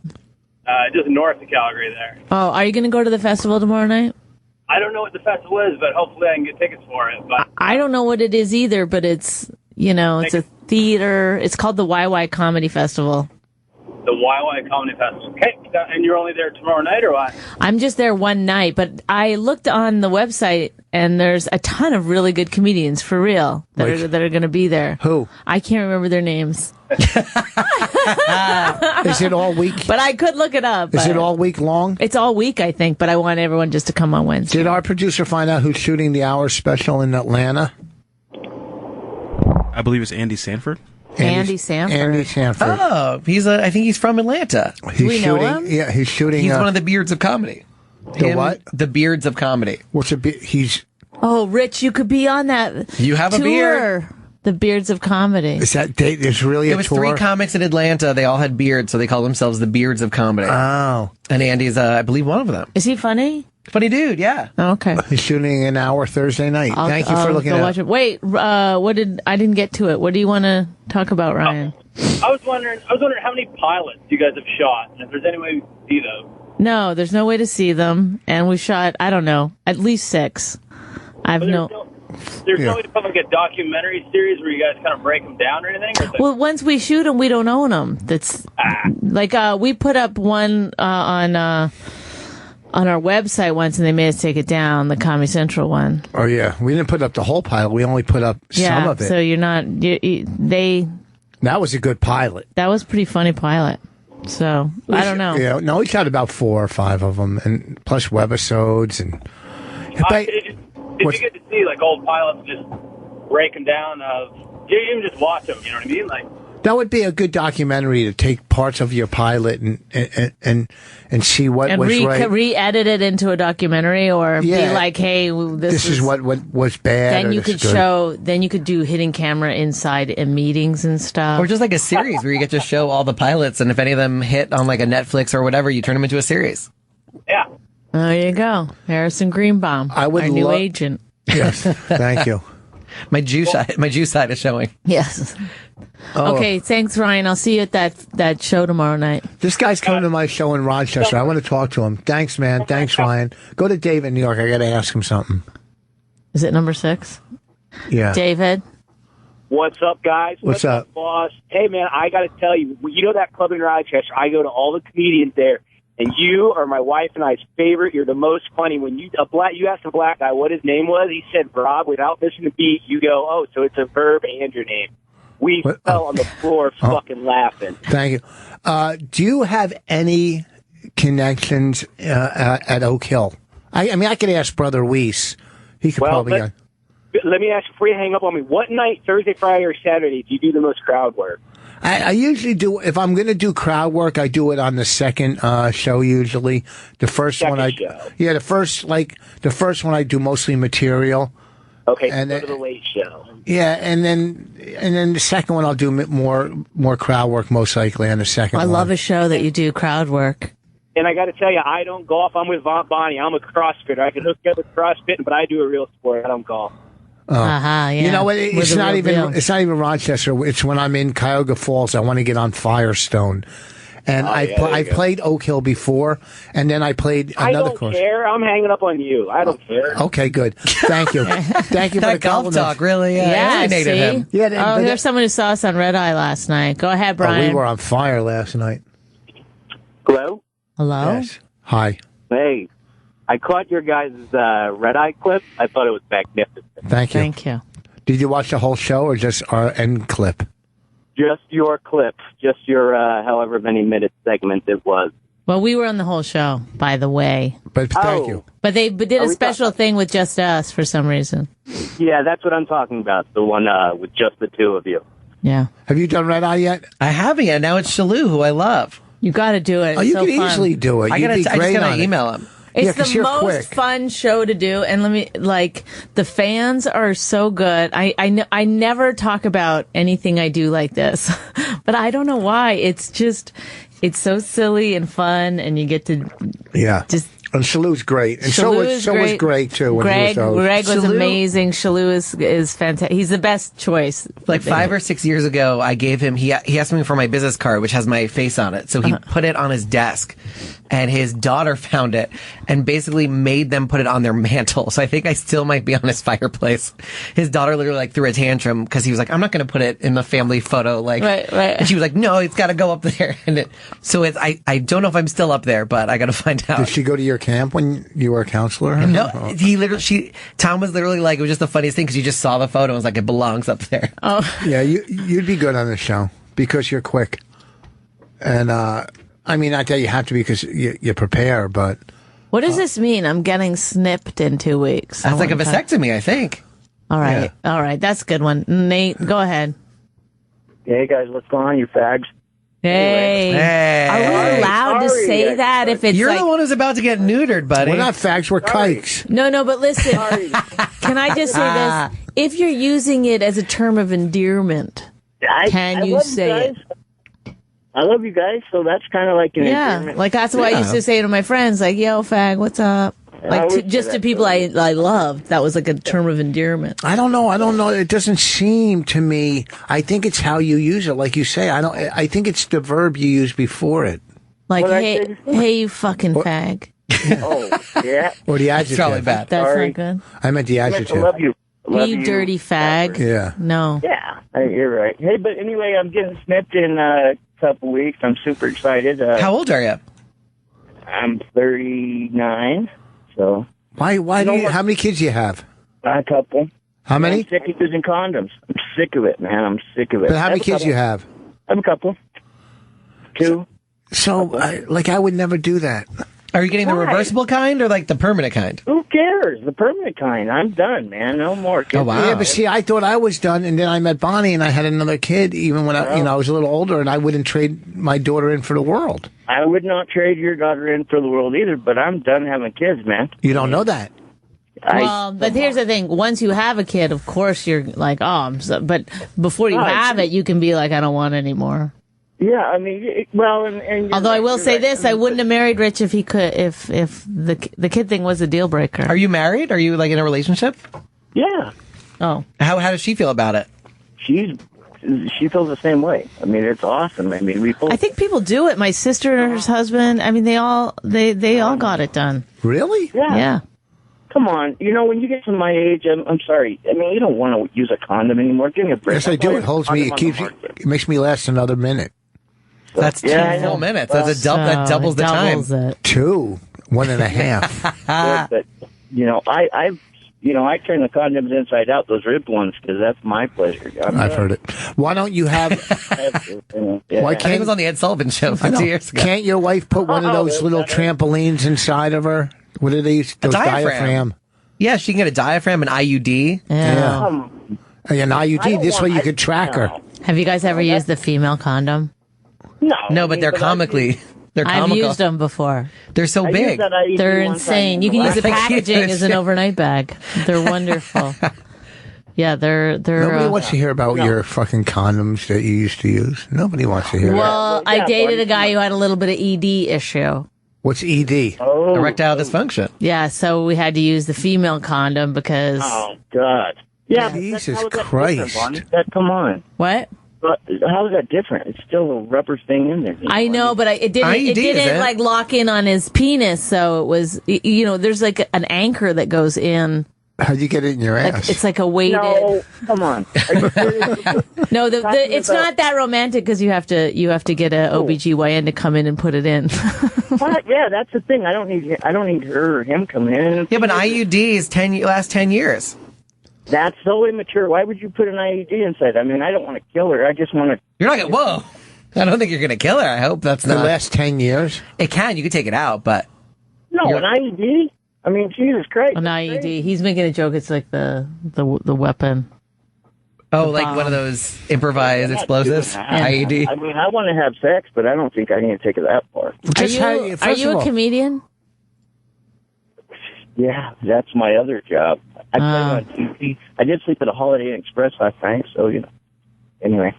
Just north of Calgary there. Oh, are you going to go to the festival tomorrow night? I don't know what the festival is, but hopefully I can get tickets for it. But I don't know what it is either, but it's, it's a theater. It's called the YY Comedy Festival. The YY Comedy Festival. Okay, and you're only there tomorrow night or what? I'm just there one night, but I looked on the website and there's a ton of really good comedians for real that are going to be there. Who? I can't remember their names. Is it all week? But I could look it up. Is it all week long? It's all week, I think, but I want everyone just to come on Wednesday. Did our producer find out who's shooting the Hour special in Atlanta? I believe it's Andy Sanford. Andy Sanford. Andy Sanford. Oh, I think he's from Atlanta. Do we know him? Yeah, he's shooting. He's one of the beards of comedy. What? The beards of comedy. What's a beard? Oh, Rich, you could be on that. You have tour. A beard. The Beards of Comedy. Is that date? There's really a tour? It was 3 comics in Atlanta. They all had beards, so they call themselves the Beards of Comedy. Oh. And Andy's, I believe, one of them. Is he funny? Funny dude, yeah. Oh, okay. He's shooting an Hour Thursday night. Thank you for looking at it. Watch it. Wait, I didn't get to it. What do you want to talk about, Ryan? I was wondering how many pilots you guys have shot, and if there's any way we can see those. No, there's no way to see them, and we shot, I don't know, at least 6. There's no way to put like a documentary series where you guys kind of break them down or anything? Well, once we shoot them, we don't own them. That's like we put up one on our website once, and they made us take it down, the Comedy Central one. Oh yeah, we didn't put up the whole pilot. We only put up some of it. So you're not. That was a good pilot. That was a pretty funny pilot. So, I don't know. Yeah, no, we shot about 4 or 5 of them, and plus webisodes. And Did you get to see like old pilots just break them down? You even just watch them. You know what I mean? Like that would be a good documentary to take parts of your pilot and see what and was right. re-edit it into a documentary, or be like, hey, this is what was bad. Then you could show. Then you could do hidden camera inside in meetings and stuff, or just like a series where you get to show all the pilots, and if any of them hit on like a Netflix or whatever, you turn them into a series. Yeah. There you go, Harrison Greenbaum, our new agent. Yes, thank you. My Jew side is showing. Yes. Oh. Okay, thanks, Ryan. I'll see you at that show tomorrow night. This guy's coming to my show in Rochester. I want to talk to him. Thanks, man. Thanks, Ryan. Go to Dave in New York. I got to ask him something. Is it number 6? Yeah. David? What's up, guys? What's up, boss? Hey, man, I got to tell you, you know that club in Rochester? I go to all the comedians there, and you are my wife and I's favorite. You're the most funny. When you asked a black guy what his name was, he said Rob. Without missing a beat, you go, oh, so it's a verb and your name. We fell on the floor fucking laughing. Thank you. Do you have any connections at Oak Hill? I mean, I could ask Brother Weiss. He could probably... Let me ask you, before you hang up on me, what night, Thursday, Friday, or Saturday, do you do the most crowd work? I usually do, if I'm going to do crowd work, I do it on the second show usually. The first Second one show. Yeah, the first one I do mostly material. Okay, and go to the late show. Yeah, and then the second one I'll do more crowd work most likely on the second one. I love a show that you do crowd work. And I got to tell you, I don't golf. I'm with Vos and Bonnie. I'm a CrossFitter. I can hook you up with CrossFit, but I do a real sport. I don't golf. Yeah. You know what? It's not even Rochester. It's when I'm in Cuyahoga Falls. I want to get on Firestone, and I played Oak Hill before, and then I played another course. I don't care. I'm hanging up on you. I don't care. Okay, good. Thank you. Thank you for the golf talk. Really, alienated him. Yeah. There's someone who saw us on Red Eye last night. Go ahead, Brian. We were on fire last night. Hello. Hello. Yes. Hi. Hey. I caught your guys' Red Eye clip. I thought it was magnificent. Thank you. Thank you. Did you watch the whole show or just our end clip? Just your clip. Just your however many minute segment it was. Well, we were on the whole show, by the way. But thank you. But they did a special thing with just us for some reason. Yeah, that's what I'm talking about. The one with just the two of you. Yeah. Have you done Red Eye yet? I haven't yet. Now it's Shalou, who I love. You got to do it. Oh, you so can fun. easily do it. I just gotta email him. It's the most fun show to do, and the fans are so good. I never talk about anything I do like this, but I don't know why. It's so silly and fun, and you get to just. And Shalou's great, and so was Greg too. When Greg was Shalou, amazing. Shalou is fantastic. He's the best choice. Like 5 or 6 years ago, I gave him. He asked me for my business card, which has my face on it. So he put it on his desk, and his daughter found it and basically made them put it on their mantle. So I think I still might be on his fireplace. His daughter literally threw a tantrum because he was like, "I'm not going to put it in the family photo." Right. And she was like, "No, it's got to go up there." And I don't know if I'm still up there, but I got to find out. Did she go to your camp when you were a counselor? No, Tom was literally like, it was just the funniest thing because you just saw the photo and was like, it belongs up there. Oh, yeah, you'd be good on the show because you're quick, and I mean, not that you have to because you prepare, but what does this mean? I'm getting snipped in 2 weeks. That's like a vasectomy, I think. All right, all right, that's a good one. Nate, go ahead. Hey guys, what's going on, you fags? Hey. Are we allowed to say that if it's You're the one who's about to get neutered, buddy. We're not fags, we're kikes. No, but listen. Can I just say this? If you're using it as a term of endearment, can you say it? I love you guys, so that's kind of like an endearment. Like that's what I used to say to my friends, like, yo, fag, what's up? Like just to people I loved, that was like a term of endearment. I don't know. It doesn't seem to me. I think it's how you use it. Like you say, I think it's the verb you use before it. Like, hey, you fucking fag. Oh, yeah. Or the adjective. It's probably bad. That's not good. I meant the adjective. I love you. You dirty fag. Yeah. No. Yeah, you're right. Hey, but anyway, I'm getting snipped in a couple weeks. I'm super excited. How old are you? I'm 39. So why how many kids do you have? A couple. How many? I'm sick of using condoms. I'm sick of it, man. I'm sick of it. But how many kids do you have? I have a couple. 2. So, I would never do that. Are you getting the Why? reversible kind or like the permanent kind? Who cares? The permanent kind. I'm done, man. No more kids. Oh, wow. Yeah, but see, I thought I was done, and then I met Bonnie, and I had another kid. Even when I was a little older, and I wouldn't trade my daughter in for the world. I would not trade your daughter in for the world either, but I'm done having kids, man. You don't know that. Well, but here's the thing. Once you have a kid, of course, you're like, but before you have it, you can be like, I don't want any more. Yeah, I mean, and although I will say this, I wouldn't have married Rich if he could, if the kid thing was a deal breaker. Are you married? Are you like in a relationship? Yeah. Oh. How does she feel about it? She feels the same way. I mean, it's awesome. I mean, I think people do it. My sister and her husband. I mean, they all got it done. Really? Yeah. Come on, when you get to my age, I'm sorry. I mean, you don't want to use a condom anymore. Give me a break. Yes, I do. It holds me. It makes me last another minute. That's 2 full minutes. That's that doubles the time. 2, 1.5. But I turn the condoms inside out, those ribbed ones, because that's my pleasure. I've heard it. Why don't you have? Why can't it was on the Ed Sullivan Show 50 years ago? Can't your wife put one of those little trampolines inside of her? What are these? Those diaphragm. Yeah, she can get a diaphragm, an IUD. Yeah. An IUD. This way you could track her. Have you guys ever used the female condom? No, but they're comically. They're comical. I've used them before. They're so big. They're insane. You can use the packaging as an overnight bag. They're wonderful. Yeah, they're. Nobody wants to hear about your fucking condoms that you used to use. Nobody wants to hear that. Well, I dated a guy who had a little bit of ED issue. What's ED? Erectile dysfunction. Yeah, so we had to use the female condom because. Oh God! Yeah, Jesus Christ! Come on. What? But how is that different? It's still a rubber thing in there. I know, but it didn't like lock in on his penis, so it was, there's like an anchor that goes in. How'd you get it in your ass? It's like a weighted. No, come on. No, it's not that romantic because you have to get a OBGYN to come in and put it in. Yeah, that's the thing. I don't need her or him coming in. Yeah, but IUDs last 10 years. That's so immature. Why would you put an IUD inside? I mean, I don't want to kill her. I just want to. You're not going to. Whoa. I don't think you're going to kill her. I hope that's not. The last 10 years? It can. You can take it out, but. No, an IUD? I mean, Jesus Christ. An IUD. Crazy. He's making a joke. It's like the weapon. Oh, like one of those improvised explosives? IUD. I mean, I want to have sex, but I don't think I need to take it that far. Are you a comedian? Yeah, that's my other job. I play on TV. I did sleep at a Holiday Inn Express last night, so, Anyway.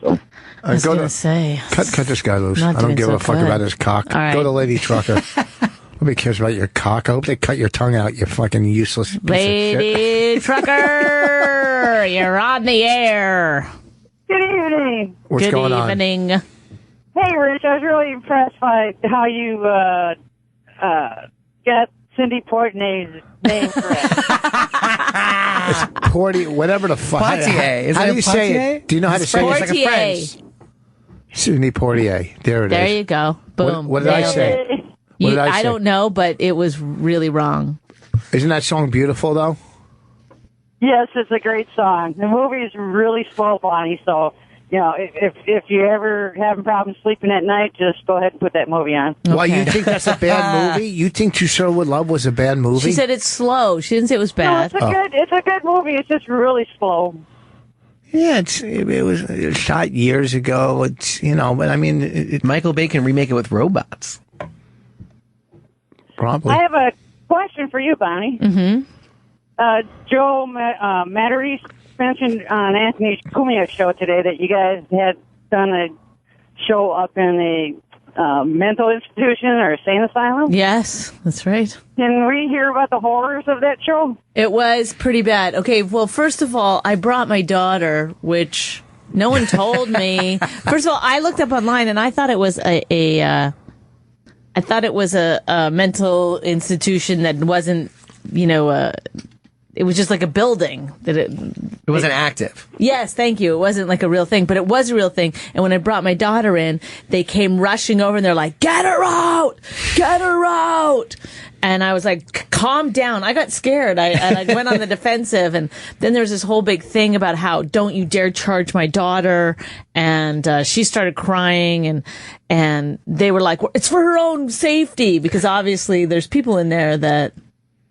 So. I was going to say. Cut this guy loose. I don't give a fuck about his cock. Right. Go to Lady Trucker. Nobody cares about your cock. I hope they cut your tongue out, you fucking useless piece Lady of shit. Trucker, you're on the air. Good evening. What's going on? Good evening. Hey, Rich, I was really impressed by how you got Cindy Portnay's name correct. It's whatever the fuck. Poitier. How do you say it? Do you know how to say it? Portier. It's like a French. Cindy Portier. There it is. There you go. Boom. What did I say? What did I say? I don't know, but it was really wrong. Isn't that song beautiful, though? Yes, it's a great song. The movie is really slow, Bonnie, so, if you're ever having problems sleeping at night, just go ahead and put that movie on. Okay. Why, you think that's a bad movie? You think To Sir With Love was a bad movie? She said it's slow. She didn't say it was bad. No, it's a good movie. It's just really slow. Yeah, it was shot years ago. It's, but I mean... Michael Bay can remake it with robots. Probably. I have a question for you, Bonnie. Mm-hmm. Joe Matarese mentioned on Anthony's Cumia show today that you guys had done a show up in a mental institution or a sane asylum. Yes, that's right. Can we hear about the horrors of that show? It was pretty bad. Okay, well, first of all, I brought my daughter, which no one told me. First of all, I looked up online and I thought it was a mental institution that wasn't, it was just like a building that it wasn't active. Yes, thank you. It wasn't like a real thing, but it was a real thing. And when I brought my daughter in, they came rushing over and they're like, "Get her out! Get her out!" And I was like, calm down. I got scared. I went on the defensive. And then there was this whole big thing about how don't you dare charge my daughter. And she started crying. And they were like, it's for her own safety. Because obviously there's people in there that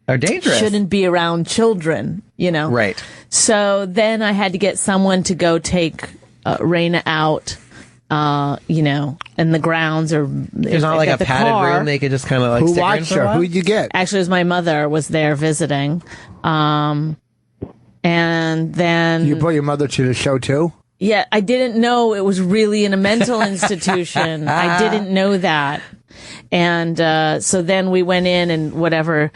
are dangerous. Shouldn't be around children, you know? Right. So then I had to get someone to go take Raina out. You know, in the grounds or there's not like a padded room they could just kind of like who watched her? Who'd you get? Actually, it was my mother was there visiting, and then you brought your mother to the show too. Yeah, I didn't know it was really in a mental institution. I didn't know that, and so then we went in and whatever.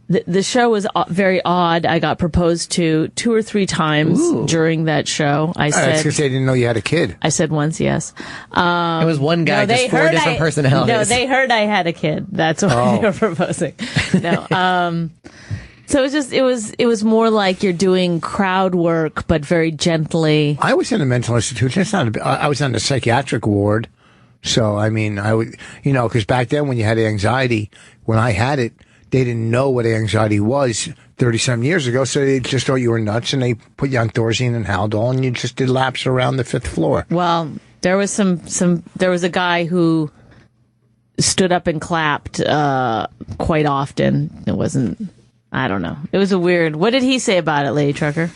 The show was very odd. I got proposed to 2 or 3 times during that show. I said, because they didn't know you had a kid. I said once, yes. It was one guy, just 4 different personalities. No, they heard I had a kid. That's why they were proposing. No. So it was more like you're doing crowd work, but very gently. I was in a mental institution. I was on the psychiatric ward. So, I mean, I would, because back then when you had anxiety, when I had it, they didn't know what anxiety was 30-some years ago, so they just thought you were nuts, and they put you on Thorazine and Haldol, and you just did laps around the 5th floor. Well, there was there was a guy who stood up and clapped quite often. It wasn't, I don't know. It was a weird, what did he say about it, Lady Trucker?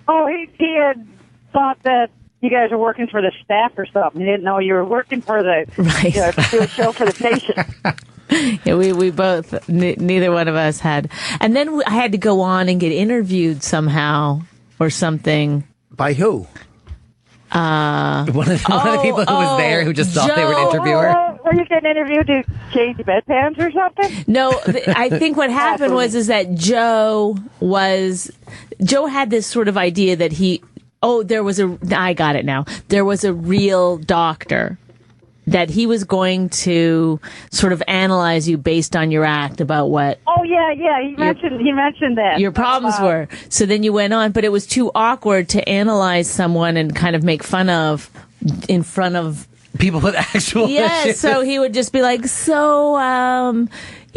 Oh, he had thought that you guys were working for the staff or something. He didn't know you were working for the do a show for the patient. Yeah, we both, neither one of us had. And then I had to go on and get interviewed somehow or something. By who? One of the people who was there who just thought they would interview her. Were you getting interviewed to change bedpans or something? No, I think what happened is that Joe had this sort of idea that I got it now. There was a real doctor that he was going to sort of analyze you based on your act about what. Oh yeah, he mentioned that your problems were. So then you went on, but it was too awkward to analyze someone and kind of make fun of in front of people with actual issues. So he would just be like, he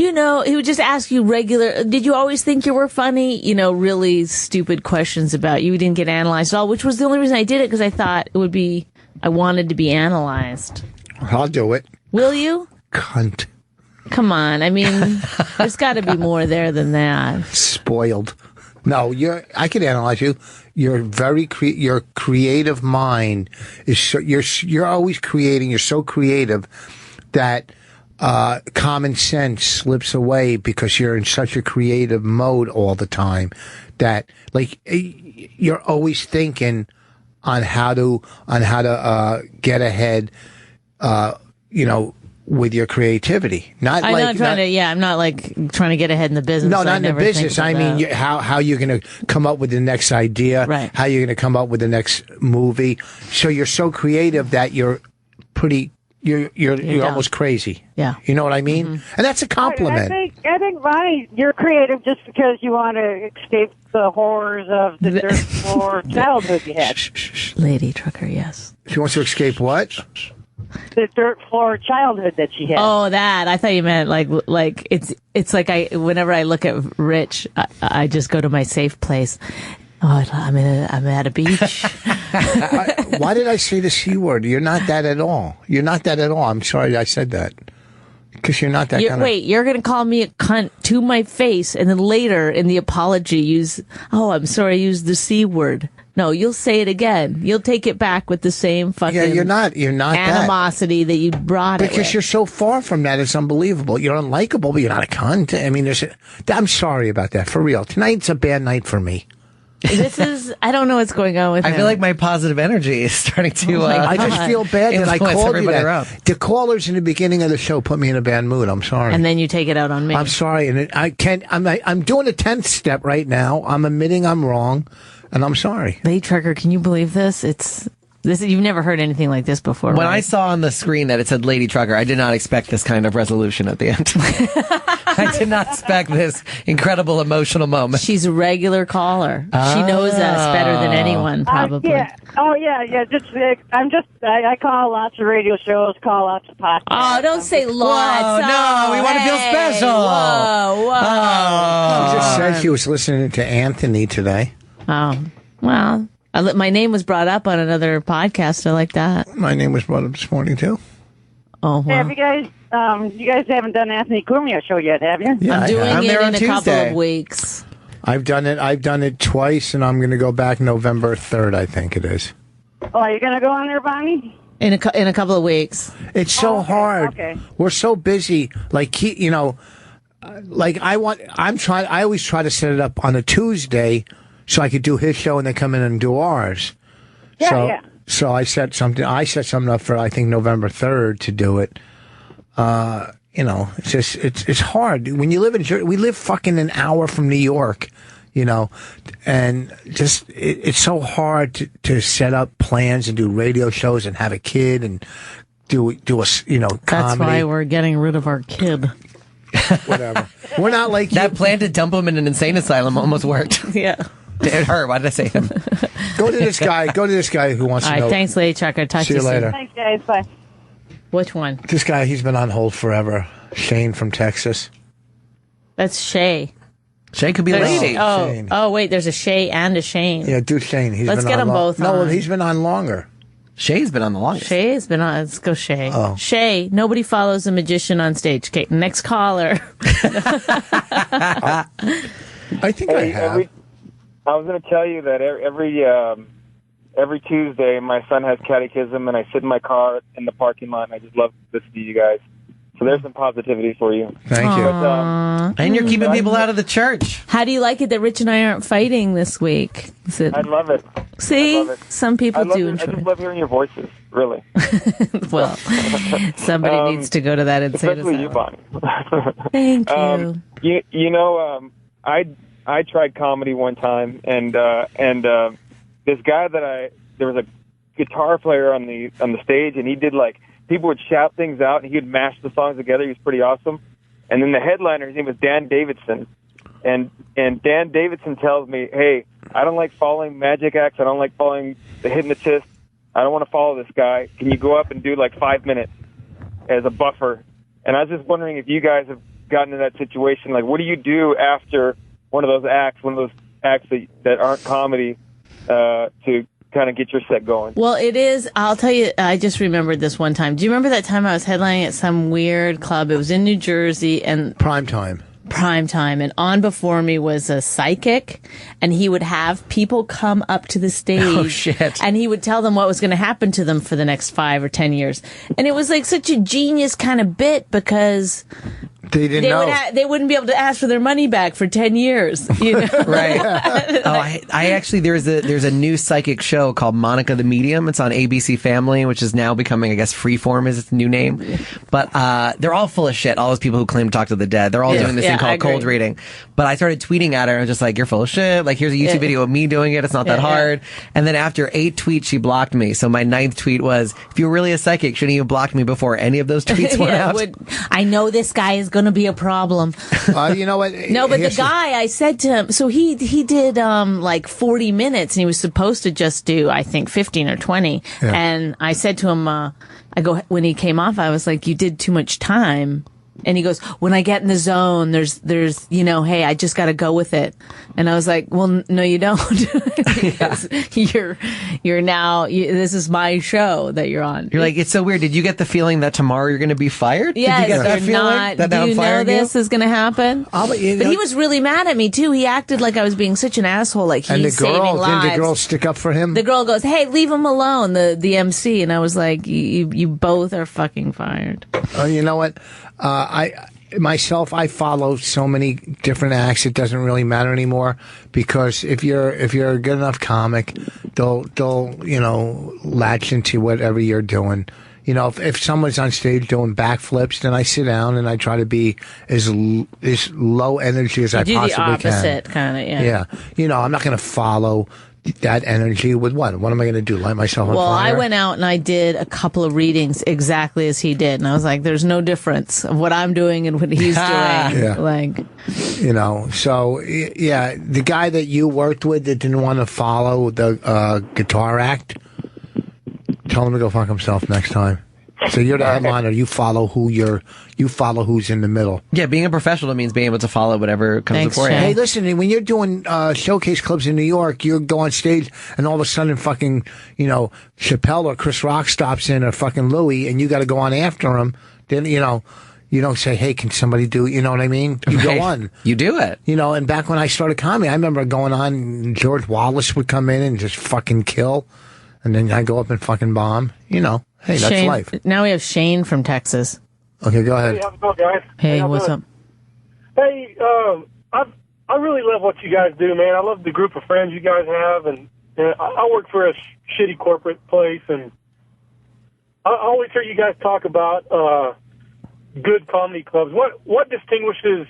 would just ask you did you always think you were funny? Really stupid questions about you. You didn't get analyzed at all, which was the only reason I did it, because I thought I wanted to be analyzed. I'll do it. Will you? Cunt. Come on. I mean, there's got to be more there than that. Spoiled. No, I can analyze you. You're your creative mind is you're always creating. You're so creative that common sense slips away because you're in such a creative mode all the time that you're always thinking on how to get ahead. With your creativity, I'm not trying to get ahead in the business. No, not in the business. I mean, how you're going to come up with the next idea, right? How you're going to come up with the next movie. So you're so creative that you're almost crazy. Yeah, you know what I mean? Mm-hmm. And that's a compliment. I think, Bonnie, you're creative just because you want to escape the horrors of the dirt floor childhood you had. Lady Trucker, yes. She wants to escape what? The dirt floor childhood that she had. Oh, that. I thought you meant like it's like whenever I look at Rich, I just go to my safe place. Oh, I'm at a beach. Why did I say the C word? You're not that at all. You're not that at all. I'm sorry I said that. Because you're not that kind of... Wait, you're going to call me a cunt to my face, and then later in the apology I'm sorry, I used the C word. No, you'll say it again. You'll take it back with the same fucking you're not animosity that you brought it with. Because you're so far from that, it's unbelievable. You're unlikable, but you're not a cunt. I mean, I'm sorry about that, for real. Tonight's a bad night for me. I don't know what's going on with I feel like my positive energy is starting to... I just feel bad that I called you that. Around. The callers in the beginning of the show put me in a bad mood. I'm sorry. And then you take it out on me. I'm sorry. And I'm doing a 10th step right now. I'm admitting I'm wrong. And I'm sorry. Lady Trucker, can you believe this? You've never heard anything like this before, When right? I saw on the screen that it said Lady Trucker, I did not expect this kind of resolution at the end. I did not expect this incredible emotional moment. She's a regular caller. She knows us better than anyone, probably. Yeah. Oh, yeah. I call lots of radio shows, call lots of podcasts. Oh, don't say lots. Whoa, no, we want to feel special. Whoa. She just said she was listening to Anthony today. Oh, well, my name was brought up on another podcast. I like that. My name was brought up this morning, too. Oh, Hey, wow. have you guys haven't done Anthony Cumia show yet, have you? Yeah, I'm doing I'm it there in on a couple Tuesday. of weeks. I've done it twice, and I'm going to go back November 3rd, I think it is. Oh, are you going to go on there, Bonnie? In a couple of weeks. It's so hard. Okay. We're so busy. Like, I always try to set it up on a Tuesday so I could do his show and then come in and do ours. Yeah. So I set something up for, I think, November 3rd to do it. It's just, it's hard. When you live in Jersey, we live fucking an hour from New York, and just, it's so hard to set up plans and do radio shows and have a kid and do a, comedy. That's why we're getting rid of our kid. Whatever. We're not like that plan to dump him in an insane asylum almost worked. Yeah. Her. Why did I say him? Go to this guy who wants All to know. right, thanks, Lady Trucker. Talk See to you later. soon. Thanks, guys. Bye. Which one? This guy, he's been on hold forever. Shane from Texas. That's Shay. Shay could be a lady. Shane. Oh, wait, there's a Shay and a Shane. Yeah, do Shane. Let's get them both No, on. he's been on longer. Shay's been on the longest. Shay's been on. Let's go, Shay. Oh. Shay, nobody follows a magician on stage. Okay, next caller. I think I have. I was going to tell you that every Tuesday my son has catechism, and I sit in my car in the parking lot, and I just love to listen to you guys. So there's some positivity for you. Thank you. Aww. And you're keeping people out of the church. How do you like it that Rich and I aren't fighting this week? I love it. See, I love it. some people do I enjoy just love hearing your voices, really. Well, somebody needs to go to that insane especially you, asylum. Bonnie. Thank you. I tried comedy one time, and this guy there was a guitar player on the stage, and he did people would shout things out, and he would mash the songs together. He was pretty awesome. And then the headliner, his name was Dan Davidson, and Dan Davidson tells me, "Hey, I don't like following magic acts. I don't like following the hypnotist. I don't want to follow this guy. Can you go up and do 5 minutes as a buffer?" And I was just wondering if you guys have gotten in that situation. What do you do after one of those acts that aren't comedy, to kind of get your set going? Well, it is. I'll tell you, I just remembered this one time. Do you remember that time I was headlining at some weird club? It was in New Jersey, and Prime time. And on before me was a psychic, and he would have people come up to the stage. Oh, shit. And he would tell them what was going to happen to them for the next 5 or 10 years. And it was such a genius kind of bit, because they didn't know. They wouldn't be able to ask for their money back for 10 years. Right. I actually, there's a new psychic show called Monica the Medium. It's on ABC Family, which is now becoming, I guess, Freeform is its new name. But they're all full of shit. All those people who claim to talk to the dead. They're all doing this thing called cold reading. But I started tweeting at her, and I was just like, "You're full of shit. Here's a YouTube video of me doing it. It's not that hard." And then after 8 tweets, she blocked me. So my 9th tweet was, "If you were really a psychic, shouldn't you have blocked me before any of those tweets went out?" I know this guy is going to be a problem. You know what? No, but the guy, I said to him, so he did 40 minutes, and he was supposed to just do, I think, 15 or 20. Yeah. And I said to him, when he came off, I was like, "You did too much time." And he goes, "When I get in the zone, there's, hey, I just got to go with it." And I was like, "Well, no, you don't." Because you're now, this is my show that you're on. You're like, it's so weird. Did you get the feeling that tomorrow you're going to be fired? Yes, Did you get that feeling? Do you know this is going to happen? But he was really mad at me too. He acted like I was being such an asshole. Like he's saving lives. Did the girl stick up for him? The girl goes, "Hey, leave him alone." The MC, and I was like, "You both are fucking fired." Oh, you know what? I follow so many different acts. It doesn't really matter anymore, because if you're a good enough comic, they'll latch into whatever you're doing. If someone's on stage doing backflips, then I sit down and I try to be as low energy as I possibly can. Do the opposite, kind of, yeah. Yeah. I'm not going to follow that energy with what? What am I going to do? Light myself on Well, fire? I went out and I did a couple of readings exactly as he did, and I was like, "There's no difference of what I'm doing and what he's doing." Yeah. Like, So yeah, the guy that you worked with that didn't want to follow the guitar act, tell him to go fuck himself next time. So you're the headliner. You follow who's in the middle. Yeah, being a professional means being able to follow whatever comes before you. Hey, listen, when you're doing showcase clubs in New York, you go on stage and all of a sudden fucking, Chappelle or Chris Rock stops in or fucking Louis and you got to go on after him. Then, you don't say, hey, can somebody do, you know what I mean? You go on. You do it. And back when I started comedy, I remember going on and George Wallace would come in and just fucking kill. And then I go up and fucking bomb, Hey, that's Shane, life. Now we have Shane from Texas. Okay, go ahead. Hey, how's it going, guys? Hey, How what's doing? up? Hey, I really love what you guys do, man. I love the group of friends you guys have, and I work for a shitty corporate place, and I always hear you guys talk about good comedy clubs. What distinguishes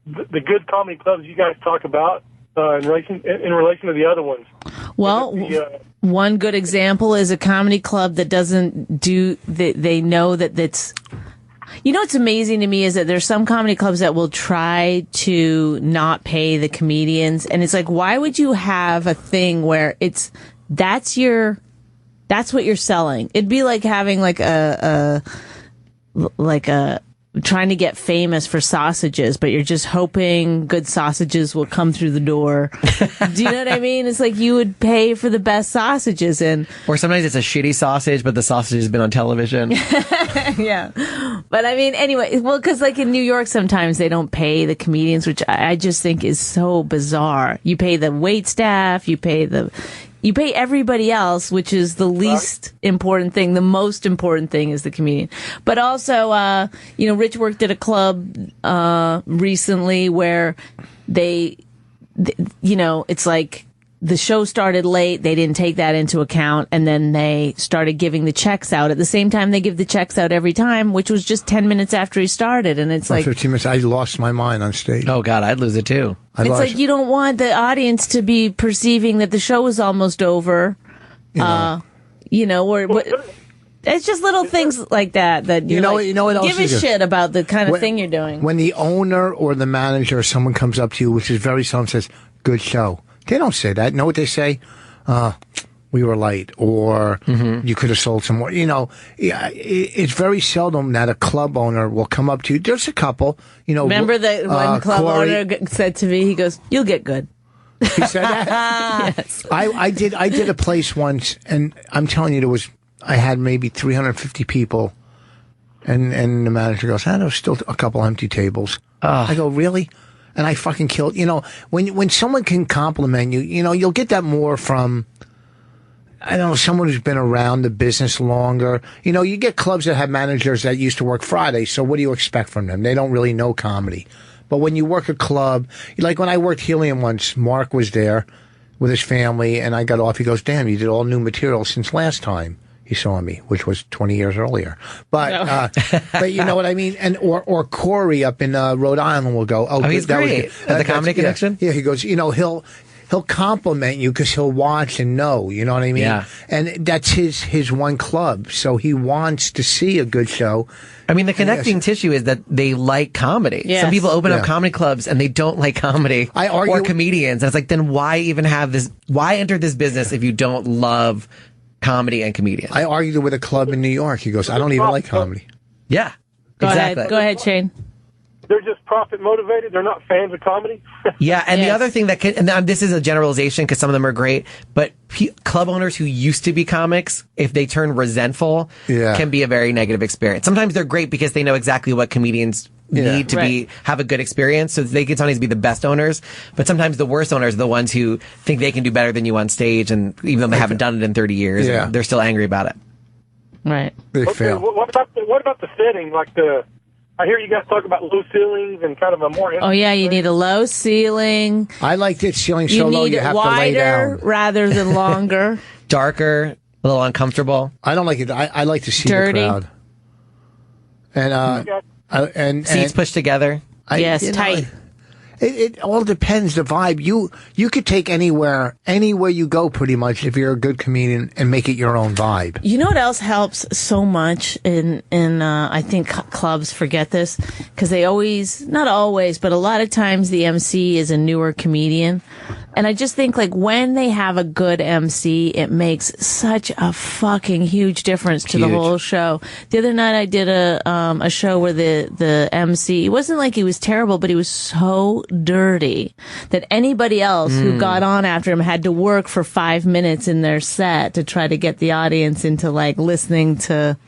the good comedy clubs you guys talk about in relation to the other ones? Well, one good example is a comedy club that doesn't do. They know that that's. What's amazing to me is that there's some comedy clubs that will try to not pay the comedians, and it's like, why would you have a thing where that's what you're selling? It'd be like having like a trying to get famous for sausages, but you're just hoping good sausages will come through the door. Do you know what I mean? It's like you would pay for the best sausages, or sometimes it's a shitty sausage, but the sausage has been on television. Yeah. But I mean, anyway, because like in New York, sometimes they don't pay the comedians, which I just think is so bizarre. You pay the wait staff, you pay everybody else, which is the least important thing. The most important thing is the comedian. But also, Rich worked at a club recently where it's like the show started late. They didn't take that into account. And then they started giving the checks out at the same time they give the checks out every time, which was just 10 minutes after he started. And it's like 15 minutes. I lost my mind on stage. Oh, God, I'd lose it too. It's like you don't want the audience to be perceiving that the show is almost over. Or it's just little things like that you're what else give a is it? shit about the kind of thing you're doing. When the owner or the manager or someone comes up to you, which is very seldom, says, good show. They don't say that. You know what they say? We were late, or you could have sold some more. It's very seldom that a club owner will come up to you. There's a couple, Remember that one club Corey, owner said to me, he goes, "You'll get good." He said that? Yes. I did a place once, and I'm telling you, I had maybe 350 people, and the manager goes, there was still a couple empty tables. I go, really? And I fucking killed. When someone can compliment you, you'll get that more from, I don't know, someone who's been around the business longer. You get clubs that have managers that used to work Fridays, so what do you expect from them? They don't really know comedy. But when you work a club, like when I worked Helium once, Mark was there with his family, and I got off. He goes, damn, you did all new material since last time he saw me, which was 20 years earlier. But but you know what I mean? And or Corey up in Rhode Island will go, oh, he's great at the Comedy Connection. Yeah, he goes, he'll compliment you because he'll watch and know, you know what I mean? Yeah. And that's his one club, so he wants to see a good show. I mean, the connecting tissue is that they like comedy. Yes. Some people open up comedy clubs and they don't like comedy or comedians. And it's like, then why even have this? Why enter this business if you don't love comedy and comedians? I argued with a club in New York. He goes, I don't even like comedy. Yeah, Go exactly. Go ahead, Shane. They're just profit motivated. They're not fans of comedy. Yeah, and the other thing that and this is a generalization because some of them are great, but club owners who used to be comics, if they turn resentful, can be a very negative experience. Sometimes they're great because they know exactly what comedians need to have a good experience, so they can sometimes be the best owners. But sometimes the worst owners are the ones who think they can do better than you on stage, and even though they haven't done it in 30 years, they're still angry about it. Right. They fail. What about the setting? I hear you guys talk about low ceilings and kind of a more. Oh yeah, you need a low ceiling. I like it ceiling so You low need you it have to lay wider down. rather than longer. Darker, a little uncomfortable. I don't like it. I like to see Dirty. the crowd. And and seats pushed together. Yes, tight. It all depends, the vibe. You could take anywhere you go pretty much if you're a good comedian and make it your own vibe. You know what else helps so much in I think clubs forget this because they always, not always, but a lot of times the MC is a newer comedian. And I just think like when they have a good MC, it makes such a fucking huge difference to the whole show. The other night I did a show where the MC, it wasn't like he was terrible, but he was so dirty that anybody else who got on after him had to work for 5 minutes in their set to try to get the audience into like listening to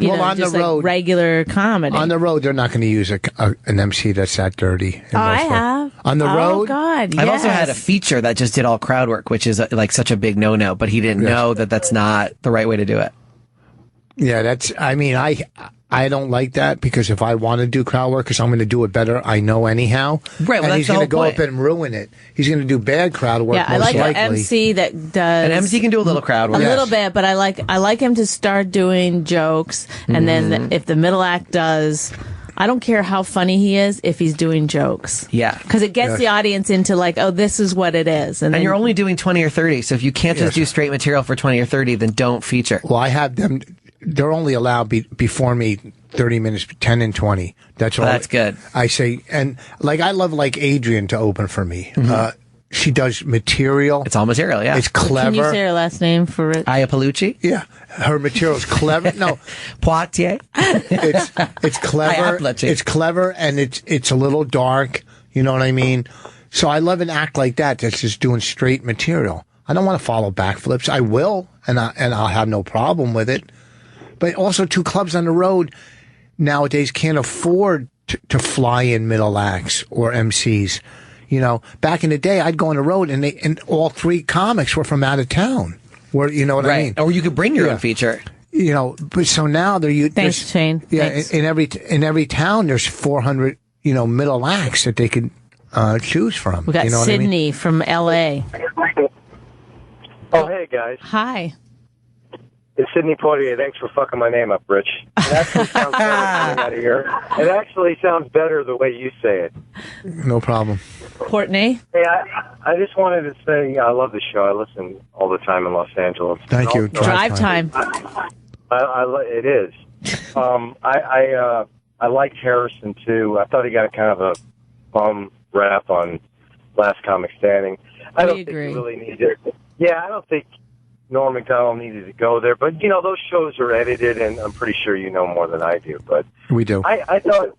on just the road, like regular comedy. On the road, they're not going to use an MC that's that dirty. I have. On the road? Oh, God, I've also had a feature that just did all crowd work, which is like such a big no-no, but he didn't know that that's not the right way to do it. Yeah, I don't like that because if I want to do crowd work, because I'm going to do it better, I know anyhow. Right, well, and that's he's the going to whole go point. up and ruin it. He's going to do bad crowd work. Yeah, I most like likely. an MC that does. An MC can do a little crowd work. A little bit, but I like him to start doing jokes, and then if the middle act does, I don't care how funny he is if he's doing jokes. Yeah. Because it gets the audience into like, oh, this is what it is. And then you're only doing 20 or 30, so if you can't just do straight material for 20 or 30, then don't feature. Well, I have them. They're only allowed before me 30 minutes, 10 and 20. That's all. That's good. I say, and like I love like Adrian to open for me. She does material. It's all material, yeah. It's clever. Can you say her last name for it? Iapolucci? Yeah, her material's clever. No, Poitier. It's clever. It's clever, and it's a little dark. You know what I mean? So I love an act like that that's just doing straight material. I don't want to follow backflips. I will, and I'll have no problem with it. But also, two clubs on the road nowadays can't afford to fly in middle acts or MCs. You know, back in the day, I'd go on the road, and all three comics were from out of town. Where you know what I mean? Or you could bring your own feature. You know, but so now Thanks, Shane. Yeah, Thanks. in every town, there's 400 middle acts that they could choose from. We got you know Sydney what I mean? from L.A. Oh, hey, guys. Hi. It's Sidney Poitier. Thanks for fucking my name up, Rich. It actually sounds better coming out of here. It actually sounds better the way you say it. No problem. Courtney? Hey, I just wanted to say I love the show. I listen all the time in Los Angeles. Thank you. Drive time. It is. I liked Harrison, too. I thought he got kind of a bum rap on Last Comic Standing. I don't think he really needed it. Yeah, I don't think Norm Macdonald needed to go there. But, those shows are edited, and I'm pretty sure you know more than I do. But we do. I thought,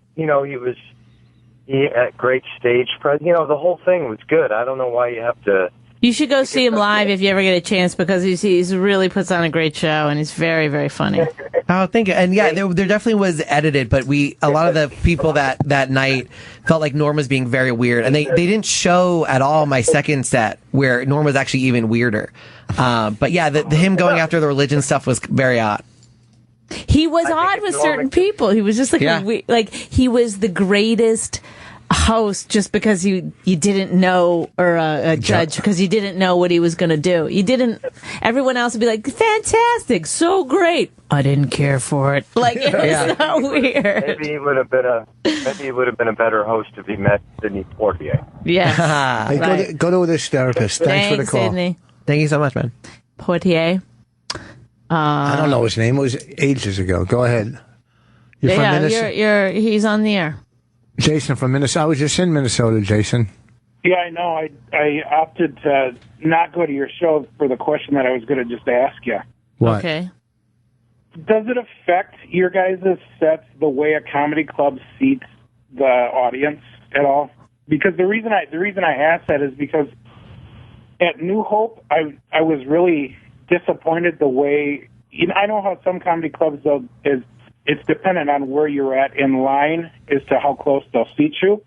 he had great stage presence. The whole thing was good. I don't know why you have to... You should go see him live if you ever get a chance because he's really puts on a great show and he's very, very funny. Oh, thank you. And yeah, there definitely was edited, but a lot of the people that night felt like Norm was being very weird, and they didn't show at all my second set where Norm was actually even weirder. But yeah, him going after the religion stuff was very odd. He was odd with certain people. He was just like he was the greatest host just because you didn't know, or a judge because you didn't know what he was going to do. Everyone else would be like, fantastic, so great. I didn't care for it. Like, it was so weird. Maybe he would have been a better host if he met Sidney Poitier. Yeah. Hey, go to this therapist. Thanks for the call. Sydney. Thank you so much, man. Poitier. I don't know his name. It was ages ago. Go ahead. You're from Minnesota? He's on the air. Jason from Minnesota. I was just in Minnesota, Jason. Yeah, I know. I opted to not go to your show for the question that I was going to just ask you. What? Okay. Does it affect your guys' sets the way a comedy club seats the audience at all? Because the reason I asked that is because at New Hope, I was really disappointed the way. I know how some comedy clubs though it's dependent on where you're at in line as to how close they'll seat you.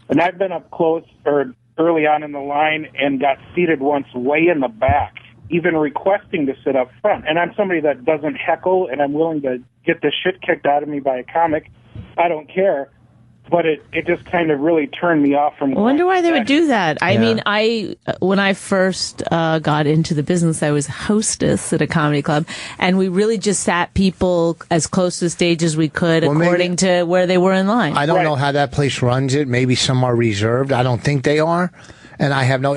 And I've been up close or early on in the line and got seated once way in the back, even requesting to sit up front. And I'm somebody that doesn't heckle, and I'm willing to get the shit kicked out of me by a comic. I don't care. but it just kind of really turned me off from. I wonder why they would do that. I Yeah. mean, when I first got into the business, I was hostess at a comedy club, and we really just sat people as close to the stage as we could, Well, according to where they were in line. I don't know how that place runs it. Maybe some are reserved. I don't think they are, and I have no.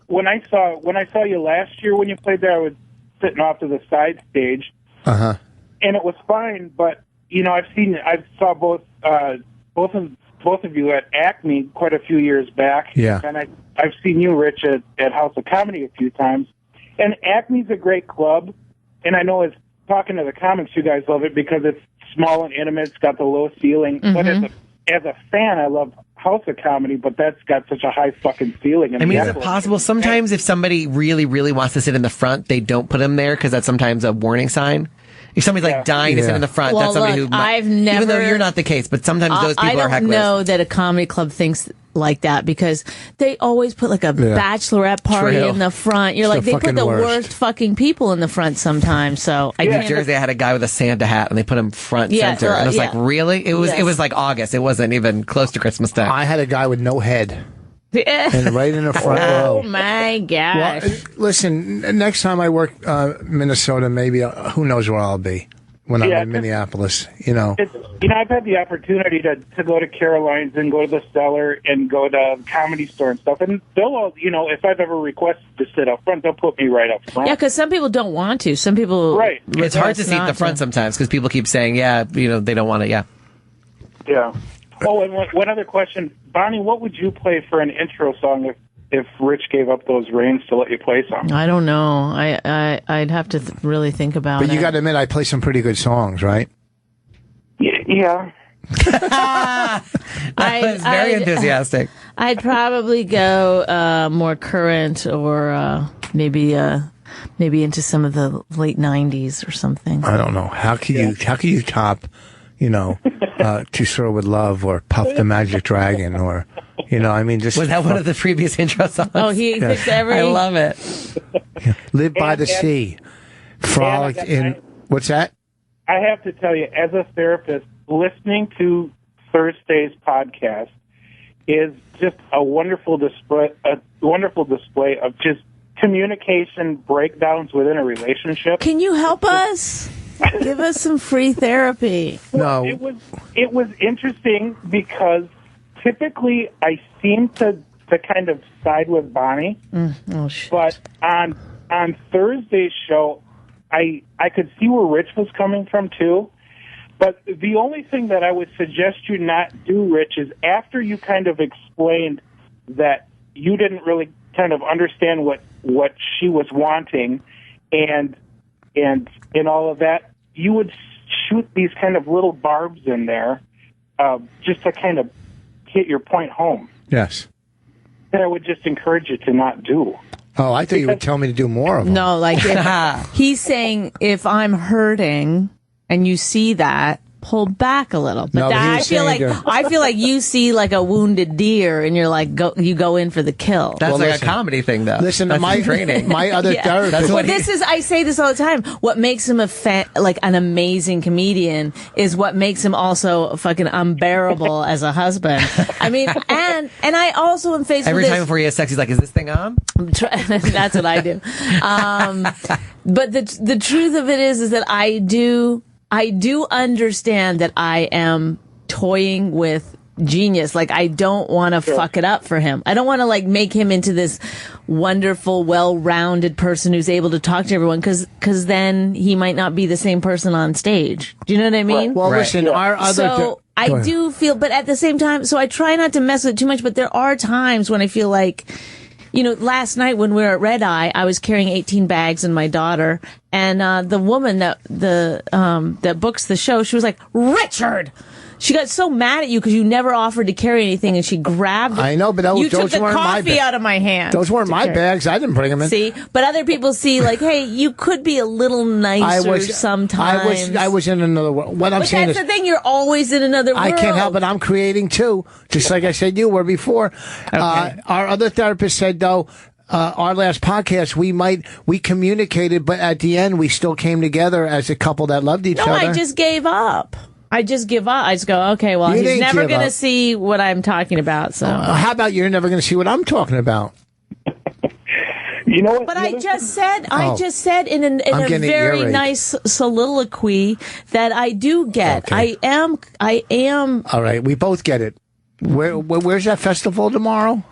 When I saw you last year when you played there, I was sitting off to the side stage, Uh-huh. and it was fine. But I saw both of you at Acme quite a few years back. Yeah. And I've seen you, Rich, at House of Comedy a few times. And Acme's a great club, and I know as talking to the comics, you guys love it because it's small and intimate. It's got the low ceiling. Mm-hmm. But as a fan, I love House of Comedy, but that's got such a high fucking ceiling. I mean, is it possible sometimes if somebody really, really wants to sit in the front, they don't put them there because that's sometimes a warning sign? If somebody's like dying to sit in the front, Well, that's somebody look, who might, I've never, even though you're not the case, but sometimes those people are I hecklers. don't know that a comedy club thinks like that because they always put like a bachelorette party True. in the front. You're It's like, the they put fucking the worst. worst fucking people in the front sometimes. So I In New can't. Jersey, I had a guy with a Santa hat, and they put him front Yeah, center, and I was like, yeah. "Really?" It was Yes. it was like August. It wasn't even close to Christmas time. I had a guy with no head, and right in the front Oh row. my gosh! Well, listen, next time I work Minnesota, maybe who knows where I'll be when I'm in Minneapolis. I've had the opportunity to go to Caroline's and go to the Cellar and go to Comedy Store and stuff, and they'll all, if I've ever requested to sit up front, they'll put me right up front. Yeah, because some people don't want to. Some people, Right. It's hard to see at the front sometimes because people keep saying, "Yeah, they don't want it." Yeah. Yeah. Oh, and one other question, Bonnie, what would you play for an intro song if Rich gave up those reins to let you play something? I don't know. I'd have to really think about it. But you got to admit, I play some pretty good songs, right? Yeah. I was very enthusiastic. I'd probably go more current or maybe into some of the late '90s or something. I don't know. How can you top, To Soar with Love or Puff the Magic Dragon or, just Was that one of the previous intro songs? Oh, he picked every. I love it. Live by the Sea, frolic in. What's that? I have to tell you, as a therapist, listening to Thursday's podcast is just a wonderful display of just communication breakdowns within a relationship. Can you help us? Give us some free therapy. No. It was interesting because typically I seem to kind of side with Bonnie. Oh shit. But on Thursday's show, I could see where Rich was coming from too. But the only thing that I would suggest you not do, Rich, is after you kind of explained that you didn't really kind of understand what she was wanting and all of that, you would shoot these kind of little barbs in there just to kind of hit your point home. Yes. That I would just encourage you to not do. Oh, I thought you would tell me to do more of them. No, like he's saying, if I'm hurting and you see that, pull back a little. But No, but he I was feel saying like I feel like you see like a wounded deer and you're like you go in for the kill. That's a comedy thing, though. Listen, That's my training. my other therapist. That's what This is, I say this all the time. What makes him like an amazing comedian is what makes him also fucking unbearable as a husband. I mean, and I also am faced Every with time this. before he has sex, he's like, "Is this thing on?" That's what I do. But the truth of it is that I do understand that I am toying with genius. Like, I don't want to fuck it up for him. I don't want to like make him into this wonderful, well-rounded person who's able to talk to everyone because then he might not be the same person on stage. Do you know what I mean? Well, listen, our other. So I do feel, but at the same time, so I try not to mess with it too much, but there are times when I feel like, last night when we were at Red Eye, I was carrying 18 bags and my daughter, and the woman that books the show, she was like, "Richard!" She got so mad at you because you never offered to carry anything, and she grabbed. I know, but you took those the weren't my coffee bags. out of my hand. Those weren't my bags. I didn't bring them in. See, but other people see like, hey, you could be a little nicer sometimes. I was in another world. What I'm But saying that's is, the thing. You're always in another world. I can't help it. I'm creating too, just like I said you were before. Our other therapist said though. Our last podcast, we communicated, but at the end, we still came together as a couple that loved each other. No, I just gave up. I just give up. I just go, okay, well, You he's didn't never give going to up. see what I'm talking about. So How about you're never going to see what I'm talking about? You know what? But I just said in I'm a getting very earache. nice soliloquy that I do get. Okay. I am. All right, we both get it. Where's that festival tomorrow?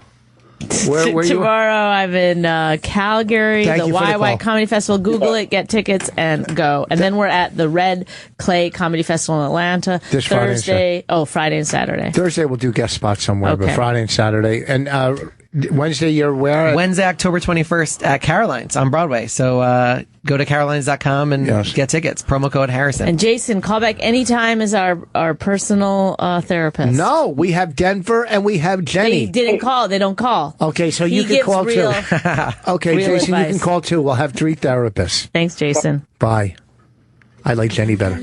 Where you? Tomorrow I'm in Calgary, Thank the you for the call. YY Comedy Festival. Google it, get tickets, and go. And then we're at the Red Clay Comedy Festival in Atlanta. This Friday and Friday and Saturday. Thursday we'll do guest spots somewhere, but Okay. Friday and Saturday. And Wednesday you're where? Wednesday, October 21st at Caroline's on Broadway. So go to carolines.com and get tickets. Promo code Harrison. And Jason, call back anytime as our personal therapist. No, we have Denver and we have Jenny. They didn't call. They don't call. Okay, so you He can gives call real- too. Okay, real Jason, you advice. can call too. We'll have 3 therapists. Thanks, Jason. Bye. I like Jenny better.